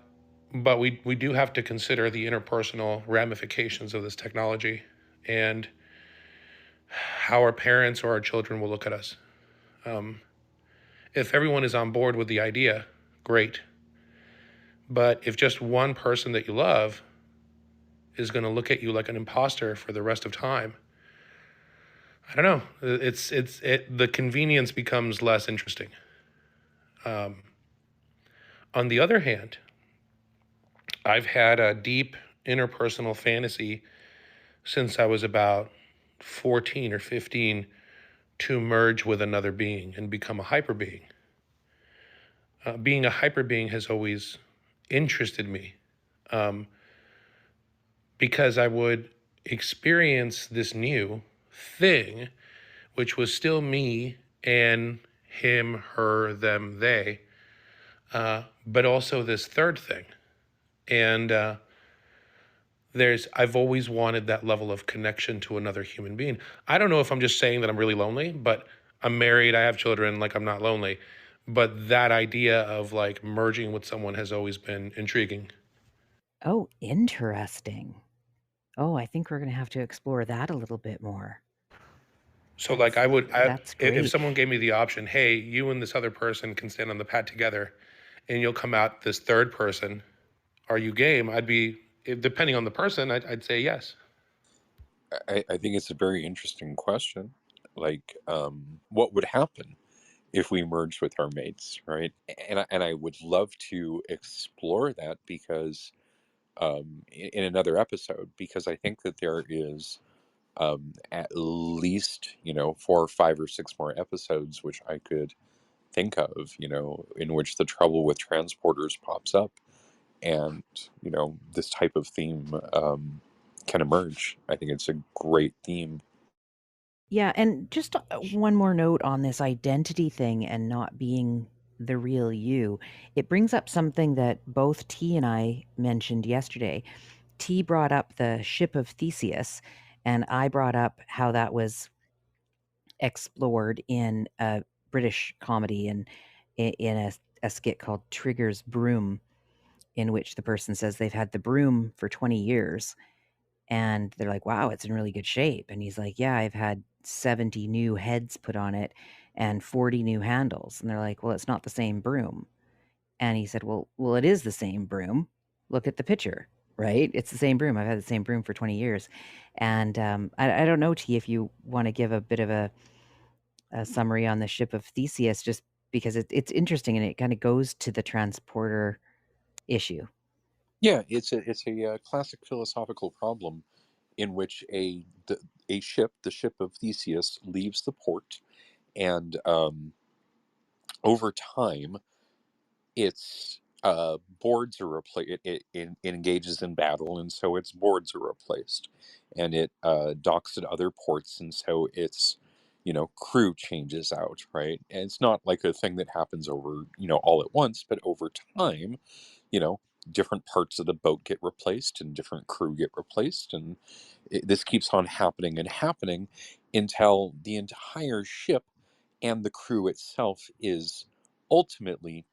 we do have to consider the interpersonal ramifications of this technology, and how our parents or our children will look at us. If everyone is on board with the idea, great. But if just one person that you love is going to look at you like an imposter for the rest of time, I don't know. The convenience becomes less interesting. On the other hand, I've had a deep interpersonal fantasy since I was about 14 or 15 to merge with another being and become a hyper being. Being a hyper being has always interested me, because I would experience this new thing, which was still me and him, her, them, they, but also this third thing. And I've always wanted that level of connection to another human being. I don't know if I'm just saying that I'm really lonely, but I'm married, I have children, like I'm not lonely. But that idea of like merging with someone has always been intriguing. Oh, interesting. Oh, I think we're going to have to explore that a little bit more. So like That's if great. someone gave me the option, hey, you and this other person can stand on the pad together and you'll come out this third person, are you game? Depending on the person, I'd say yes. I think it's a very interesting question. Like, what would happen if we merged with our mates, right? And I would love to explore that because in another episode, because I think that there is at least 4 or 5 or 6 more episodes which I could think of, in which the trouble with transporters pops up, and this type of theme can emerge. I think it's a great theme. Yeah, and just one more note on this identity thing and not being the real you. It brings up something that both T and I mentioned yesterday. T brought up the ship of Theseus, and I brought up how that was explored in a British comedy and in a skit called Trigger's Broom, in which the person says they've had the broom for 20 years. And they're like, wow, it's in really good shape. And he's like, yeah, I've had 70 new heads put on it and 40 new handles. And they're like, well, it's not the same broom. And he said, well, it is the same broom. Look at the picture, right? It's the same broom. I've had the same broom for 20 years. And I don't know, T, if you want to give a bit of a summary on the ship of Theseus, just because it's interesting and it kind of goes to the transporter issue. Yeah, it's a classic philosophical problem in which a ship, the ship of Theseus, leaves the port, and over time, its boards are replaced. It engages in battle, and so its boards are replaced, and it docks at other ports, and so its crew changes out, right? And it's not like a thing that happens over all at once, but over time, you know different parts of the boat get replaced and different crew get replaced, and this keeps on happening and happening until the entire ship and the crew itself is ultimately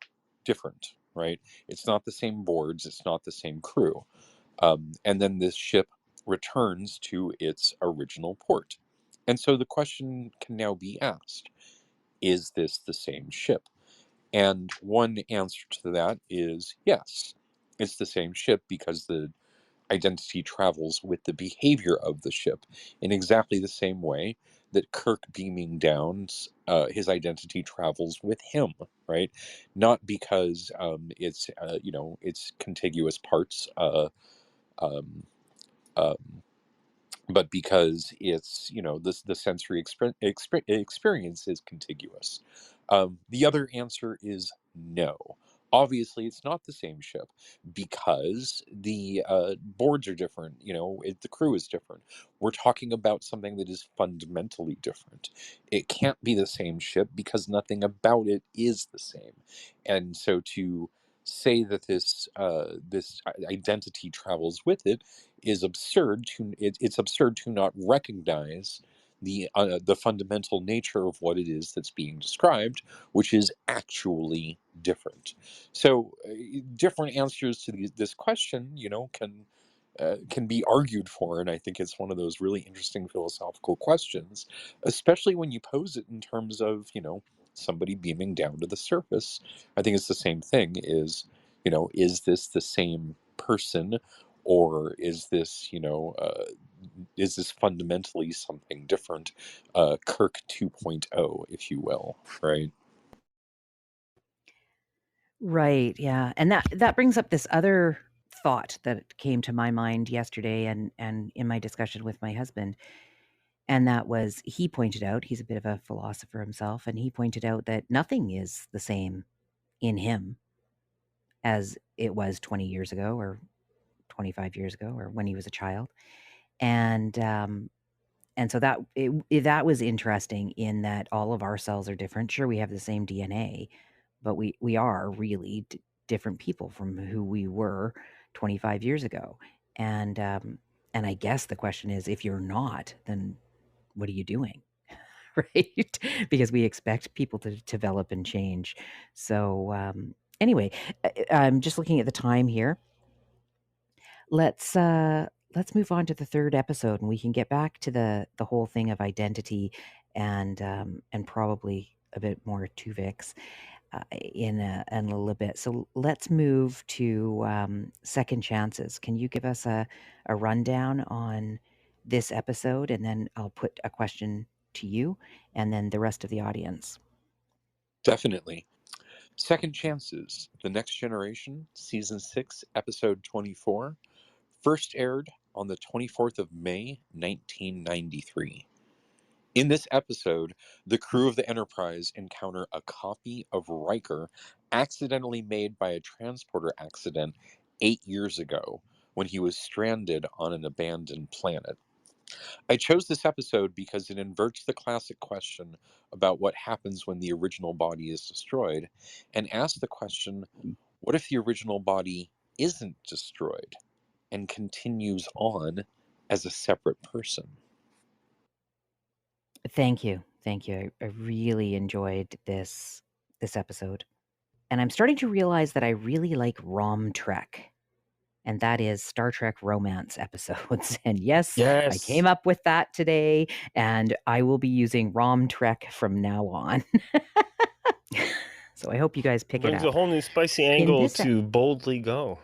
different, right? It's not the same boards, it's not the same crew. And then this ship returns to its original port. And so the question can now be asked, is this the same ship? And one answer to that is yes, it's the same ship, because the identity travels with the behavior of the ship in exactly the same way that Kirk beaming down, his identity travels with him, right? Not because it's contiguous parts, um, um, but because it's the sensory experience is contiguous. The other answer is no. Obviously, it's not the same ship, because the boards are different. The crew is different. We're talking about something that is fundamentally different. It can't be the same ship because nothing about it is the same. And so to say that this identity travels with it is absurd. It's absurd to not recognize the fundamental nature of what it is that's being described, which is actually different. So different answers to this question, can be argued for, and I think it's one of those really interesting philosophical questions, especially when you pose it in terms of somebody beaming down to the surface. I think it's the same thing. Is this the same person, or is this fundamentally something different? Kirk 2.0, if you will, right? Right, yeah, and that brings up this other thought that came to my mind yesterday and in my discussion with my husband, and that was he pointed out, he's a bit of a philosopher himself, and he pointed out that nothing is the same in him as it was 20 years ago or 25 years ago or when he was a child. And so that was interesting in that all of our cells are different. Sure, we have the same DNA, but we are really different people from who we were 25 years ago. And I guess the question is, if you're not, then what are you doing? Right? Because we expect people to develop and change. So anyway, I'm just looking at the time here. Let's move on to the third episode, and we can get back to the whole thing of identity and probably a bit more Tuvix in a little bit. So let's move to second chances. Can you give us a rundown on this episode, and then I'll put a question to you, and then the rest of the audience. Definitely. Second Chances, The Next Generation, Season 6, Episode 24, first aired on the 24th of May, 1993. In this episode, the crew of the Enterprise encounter a copy of Riker accidentally made by a transporter accident 8 years ago when he was stranded on an abandoned planet. I chose this episode because it inverts the classic question about what happens when the original body is destroyed and asks the question, what if the original body isn't destroyed and continues on as a separate person? Thank you. Thank you. I really enjoyed this episode. And I'm starting to realize that I really like Rom Trek. And that is Star Trek romance episodes. And yes, I came up with that today, and I will be using Rom Trek from now on. So I hope you guys pick it Brings up. a whole new spicy angle to boldly go.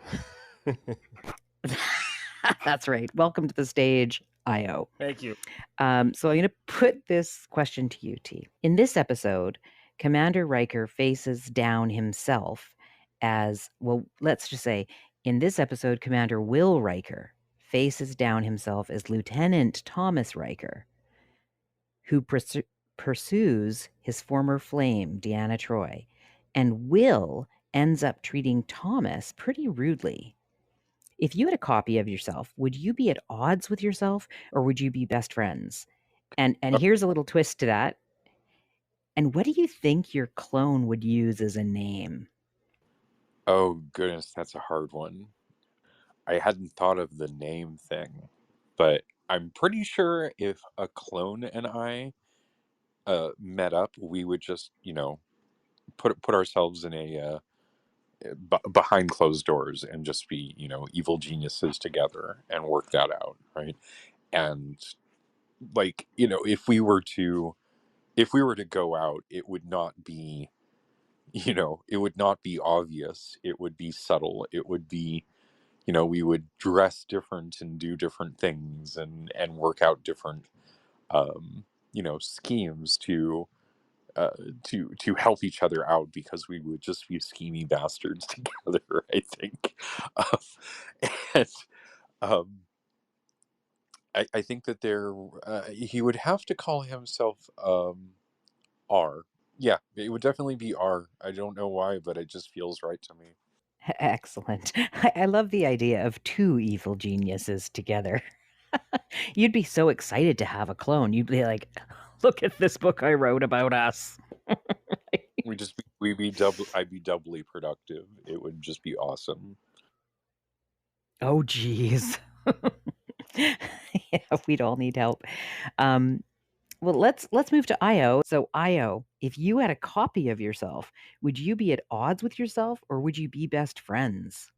That's right. Welcome to the stage, Io. Thank you. So I'm going to put this question to you, T. In this episode, Commander Riker faces down himself as, well, let's just say, in this episode, Commander Will Riker faces down himself as Lieutenant Thomas Riker, who pursues his former flame, Deanna Troi, and Will ends up treating Thomas pretty rudely. If you had a copy of yourself, would you be at odds with yourself, or would you be best friends? And here's a little twist to that. And what do you think your clone would use as a name? Oh, goodness, that's a hard one. I hadn't thought of the name thing, but I'm pretty sure if a clone and I met up, we would just, put ourselves in a behind closed doors and just be, evil geniuses together and work that out, right? And if we were to go out, it would not be, it would not be obvious. It would be subtle. It would be, we would dress different and do different things and work out different, schemes to help each other out, because we would just be schemy bastards together, I think. And I think that he would have to call himself R. Yeah, it would definitely be R. I don't know why, but it just feels right to me. Excellent. I love the idea of two evil geniuses together. You'd be so excited to have a clone. You'd be like, look at this book I wrote about us. I'd be doubly productive. It would just be awesome. Oh, geez. Yeah, we'd all need help. Well, let's move to Io. So, Io, if you had a copy of yourself, would you be at odds with yourself, or would you be best friends?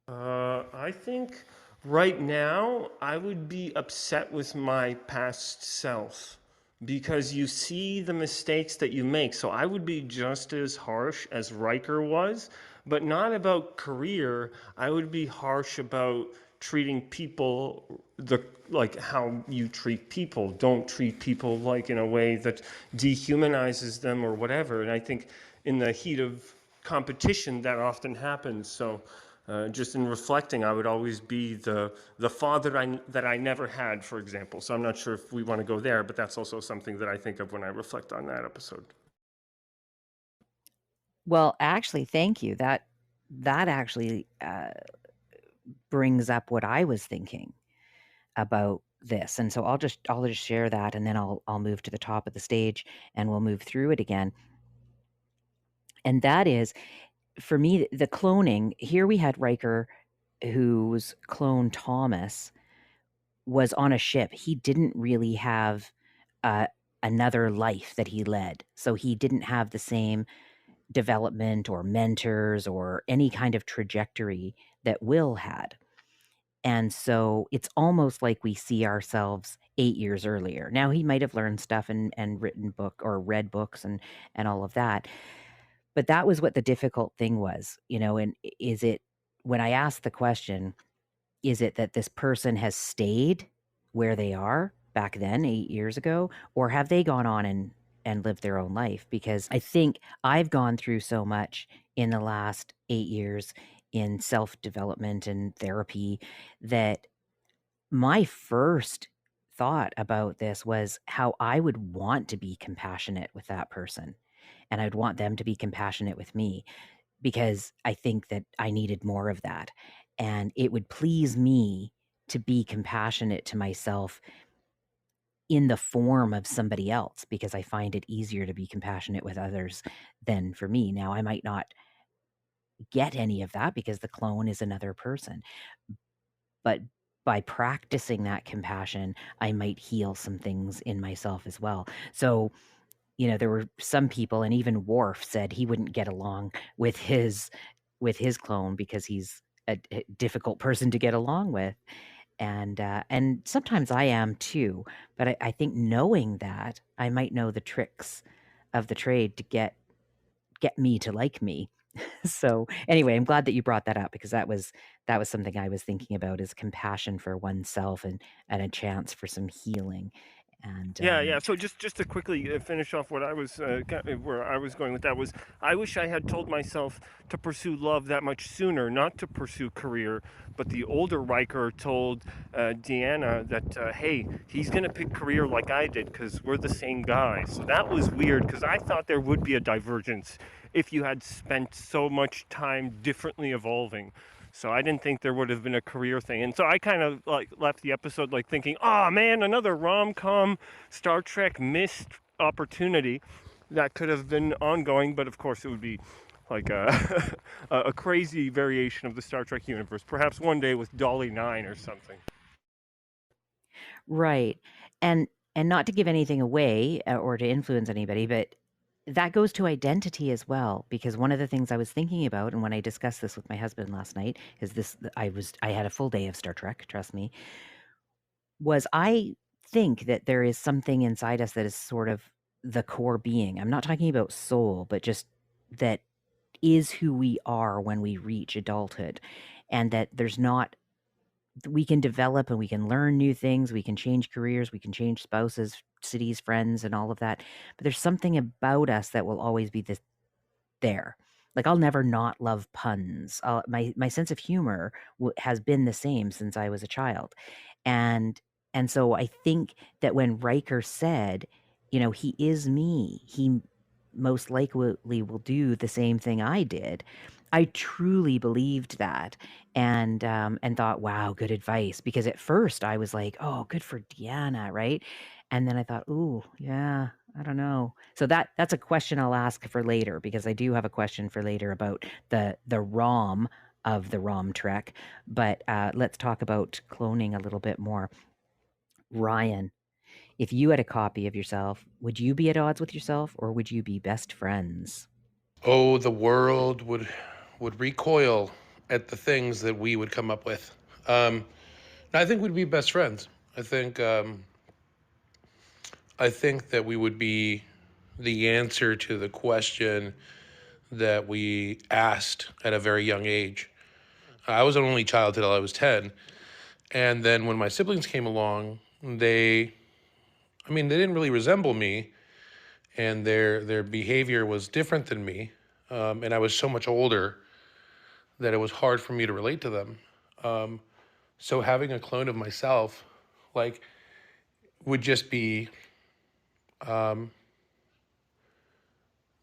I think right now I would be upset with my past self because you see the mistakes that you make. So I would be just as harsh as Riker was, but not about career. I would be harsh about treating people like how you treat people. Don't treat people like in a way that dehumanizes them or whatever. And I think in the heat of competition that often happens. So just in reflecting, I would always be the father that I never had, for example. So I'm not sure if we want to go there, but that's also something that I think of when I reflect on that episode. Well, actually, thank you. That actually brings up what I was thinking about this, and so I'll just share that, and then I'll move to the top of the stage, and we'll move through it again. And that is, for me, the cloning. Here we had Riker, whose clone Thomas was on a ship. He didn't really have another life that he led, so he didn't have the same development or mentors or any kind of trajectory that Will had. And so it's almost like we see ourselves 8 years earlier. Now he might have learned stuff and written book or read books and all of that. But that was what the difficult thing was, and is it, when I asked the question, is it that this person has stayed where they are back then 8 years ago, or have they gone on and lived their own life? Because I think I've gone through so much in the last 8 years in self-development and therapy that my first thought about this was how I would want to be compassionate with that person, and I'd want them to be compassionate with me, because I think that I needed more of that. And it would please me to be compassionate to myself in the form of somebody else, because I find it easier to be compassionate with others than for me. Now, I might not get any of that because the clone is another person, but by practicing that compassion, I might heal some things in myself as well. So, there were some people, and even Worf said he wouldn't get along with his clone because he's a difficult person to get along with. And sometimes I am too, but I think knowing that, I might know the tricks of the trade to get me to like me. So anyway, I'm glad that you brought that up, because that was something I was thinking about, is compassion for oneself and a chance for some healing. And Yeah. So just to quickly finish off what I was where I was going with that was, I wish I had told myself to pursue love that much sooner, not to pursue career. But the older Riker told Deanna that hey, he's gonna pick career like I did because we're the same guy. So that was weird, because I thought there would be a divergence if you had spent so much time differently evolving. So I didn't think there would have been a career thing. And so I kind of like left the episode like thinking, oh man, another rom-com Star Trek missed opportunity that could have been ongoing. But of course it would be like a crazy variation of the Star Trek universe. Perhaps one day with Dolly 9 or something. right. And not to give anything away or to influence anybody, but that goes to identity as well, because one of the things I was thinking about, and when I discussed this with my husband last night, is this: I had a full day of Star Trek, trust me, was I think that there is something inside us that is sort of the core being. I'm not talking about soul, but just that is who we are when we reach adulthood, and that there's not, we can develop and we can learn new things, we can change careers, we can change spouses, cities, friends, and all of that, but there's something about us that will always be there. Like, I'll never not love puns. My sense of humor has been the same since I was a child. And so I think that when Riker said, he is me, he most likely will do the same thing I did, I truly believed that, and thought, wow, good advice. Because at first I was like, oh, good for Deanna, right? And then I thought, ooh, yeah, I don't know. So that's a question I'll ask for later, because I do have a question for later about the ROM of the ROM Trek. But let's talk about cloning a little bit more. Ryan, if you had a copy of yourself, would you be at odds with yourself, or would you be best friends? Oh, the world would recoil at the things that we would come up with. I think we'd be best friends. I think I think that we would be the answer to the question that we asked at a very young age. I was an only child till I was 10. And then when my siblings came along, they didn't really resemble me, and their behavior was different than me. And I was so much older that it was hard for me to relate to them. So having a clone of myself, like, would just be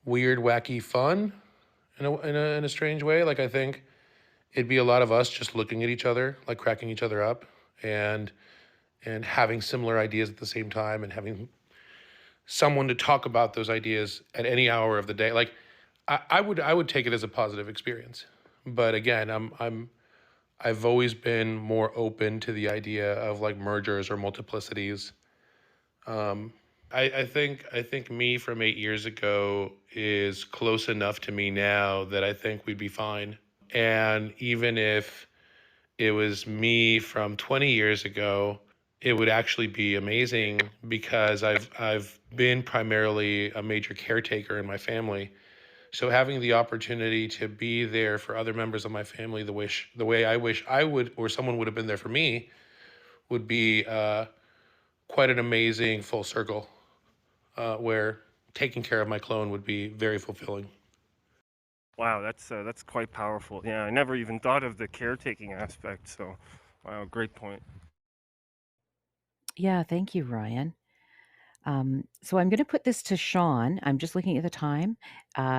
weird, wacky fun in a strange way. Like, I think it'd be a lot of us just looking at each other, like cracking each other up, and and having similar ideas at the same time, and having someone to talk about those ideas at any hour of the day. Like, I would take it as a positive experience. But again, I've always been more open to the idea of like mergers or multiplicities. I think me from 8 years ago is close enough to me now that I think we'd be fine. And even if it was me from 20 years ago, it would actually be amazing because I've been primarily a major caretaker in my family. So having the opportunity to be there for other members of my family the way I wish I would, or someone would have been there for me, would be quite an amazing full circle where taking care of my clone would be very fulfilling. Wow, that's quite powerful. Yeah, I never even thought of the caretaking aspect. So, wow, great point. Yeah, thank you, Ryan. So I'm going to put this to Sean. I'm just looking at the time.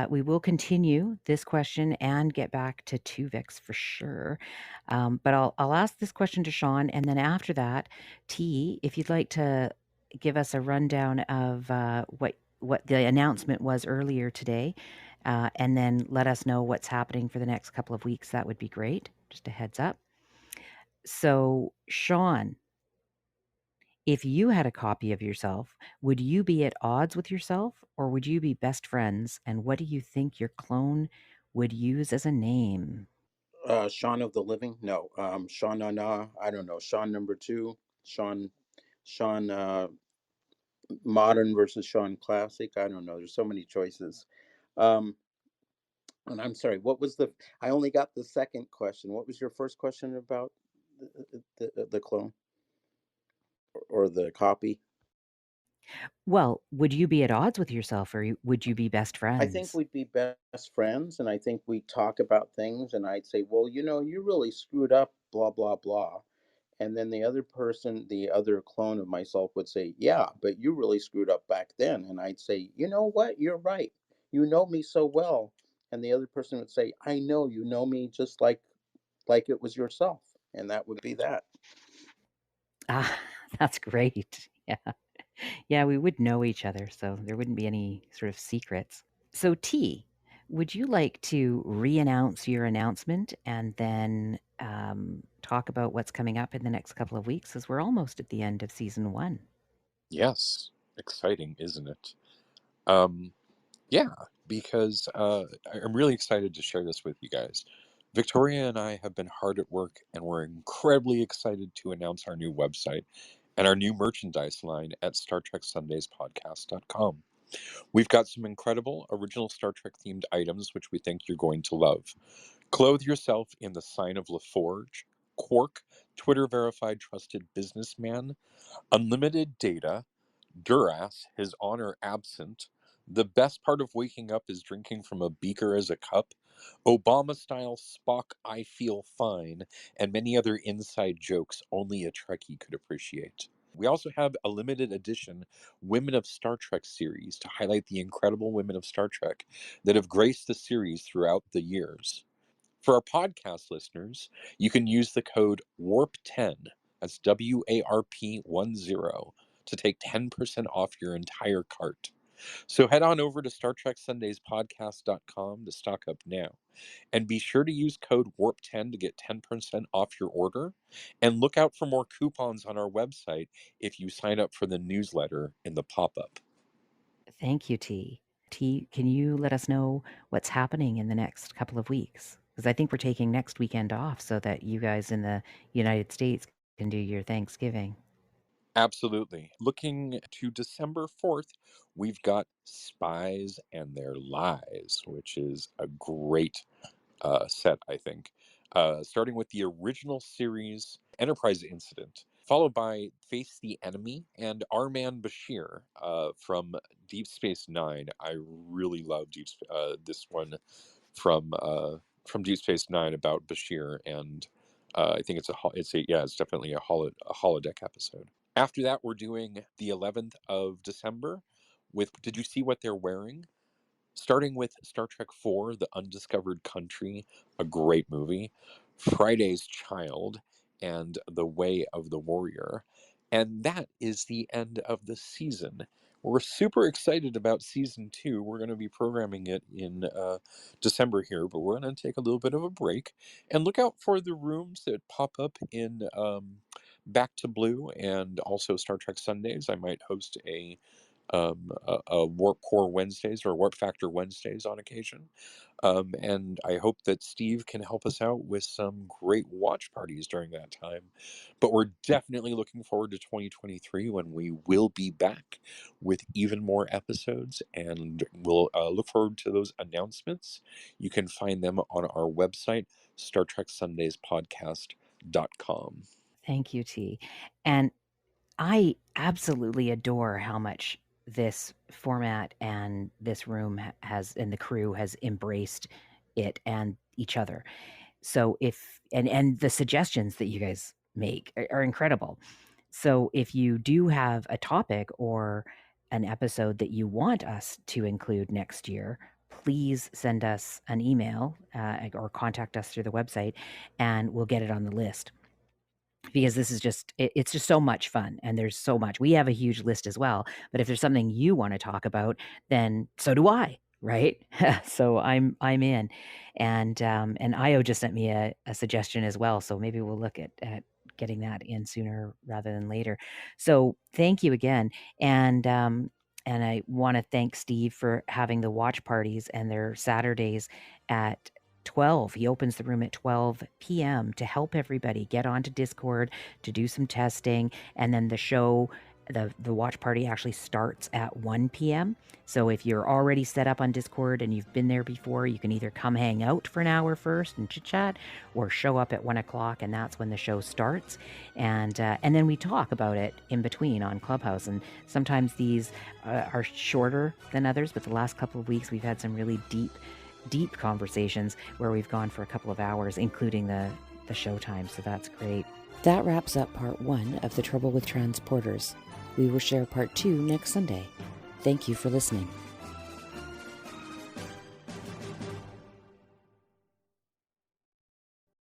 We will continue this question and get back to Tuvix for sure. But I'll ask this question to Sean, and then after that, T, if you'd like to give us a rundown of what the announcement was earlier today, and then let us know what's happening for the next couple of weeks, that would be great. Just a heads up. So, Sean, if you had a copy of yourself, would you be at odds with yourself or would you be best friends? And what do you think your clone would use as a name? Shaun of the Living? No. Sean I don't know. Sean number two. Sean. Sean Modern versus Sean Classic. I don't know. There's so many choices. Um, and I'm sorry. What was the? I only got the second question. What was your first question about the clone or the copy? Well, would you be at odds with yourself or would you be best I think friends? we'd be best friends, and I think we'd talk about things, and I'd say, well, you really screwed up, blah blah blah. And then the other person, the other clone of myself would say, yeah, but you really screwed up back then. And I'd say, you know what? You're right. You know me so well. And the other person would say, I know you know me just like it was yourself. And that would be that. Ah, that's great. Yeah. Yeah, we would know each other, so there wouldn't be any sort of secrets. So, T, would you like to re-announce your announcement and then talk about what's coming up in the next couple of weeks? As we're almost at the end of season 1. Yes, exciting, isn't it? Um, yeah, because I'm really excited to share this with you guys. Victoria and I have been hard at work, and we're incredibly excited to announce our new website and our new merchandise line at StarTrekSundaysPodcast.com. We've got some incredible original Star Trek themed items which we think you're going to love. Clothe yourself in the sign of LaForge, Quark, Twitter verified trusted businessman, unlimited data, Duras, his honor absent. The best part of waking up is drinking from a beaker as a cup. Obama style Spock, I feel fine, and many other inside jokes only a Trekkie could appreciate. We also have a limited edition Women of Star Trek series to highlight the incredible women of Star Trek that have graced the series throughout the years. For our podcast listeners, you can use the code WARP10, that's WARP10, to take 10% off your entire cart. So head on over to StarTrekSundaysPodcast.com to stock up now. And be sure to use code WARP10 to get 10% off your order. And look out for more coupons on our website if you sign up for the newsletter in the pop up. Thank you, T. T, can you let us know what's happening in the next couple of weeks? Because I think we're taking next weekend off so that you guys in the United States can do your Thanksgiving. Absolutely. Looking to December 4th, we've got Spies and Their Lies, which is a great set, I think. Starting with the original series, Enterprise Incident, followed by Face the Enemy and Our Man Bashir from Deep Space Nine. I really love this one from Deep Space Nine about Bashir, and I think it's definitely a holodeck episode. After that, we're doing the 11th of December with Did You See What They're Wearing? Starting with Star Trek IV, The Undiscovered Country, a great movie, Friday's Child, and The Way of the Warrior. And that is the end of the season. We're super excited about season 2. We're going to be programming it in December here, but we're going to take a little bit of a break and look out for the rooms that pop up in Back to Blue and also Star Trek Sundays. I might host a Warp Core Wednesdays or Warp Factor Wednesdays on occasion. And I hope that Steve can help us out with some great watch parties during that time. But we're definitely looking forward to 2023 when we will be back with even more episodes, and we'll look forward to those announcements. You can find them on our website, StarTrekSundaysPodcast.com. Thank you, T. And I absolutely adore how much this format and this room has, and the crew has embraced it and each other. So and the suggestions that you guys make are incredible. So if you do have a topic or an episode that you want us to include next year, please send us an email or contact us through the website, and we'll get it on the list. Because this is it's just so much fun, and there's so much. We have a huge list as well, but if there's something you want to talk about, then so do I, right? So I'm in, and Io just sent me a suggestion as well, so maybe we'll look at getting that in sooner rather than later. So thank you again, and I want to thank Steve for having the watch parties and their Saturdays at 12. He opens the room at 12 p.m. to help everybody get onto Discord to do some testing, and then the show, the watch party actually starts at 1 p.m. So if you're already set up on Discord and you've been there before, you can either come hang out for an hour first and chit chat, or show up at 1 o'clock, and that's when the show starts. And then we talk about it in between on Clubhouse. And sometimes these are shorter than others, but the last couple of weeks we've had some really deep conversations where we've gone for a couple of hours, including the showtime. So that's great. That wraps up part 1 of The Trouble with Transporters. We will share part 2 next Sunday. Thank you for listening.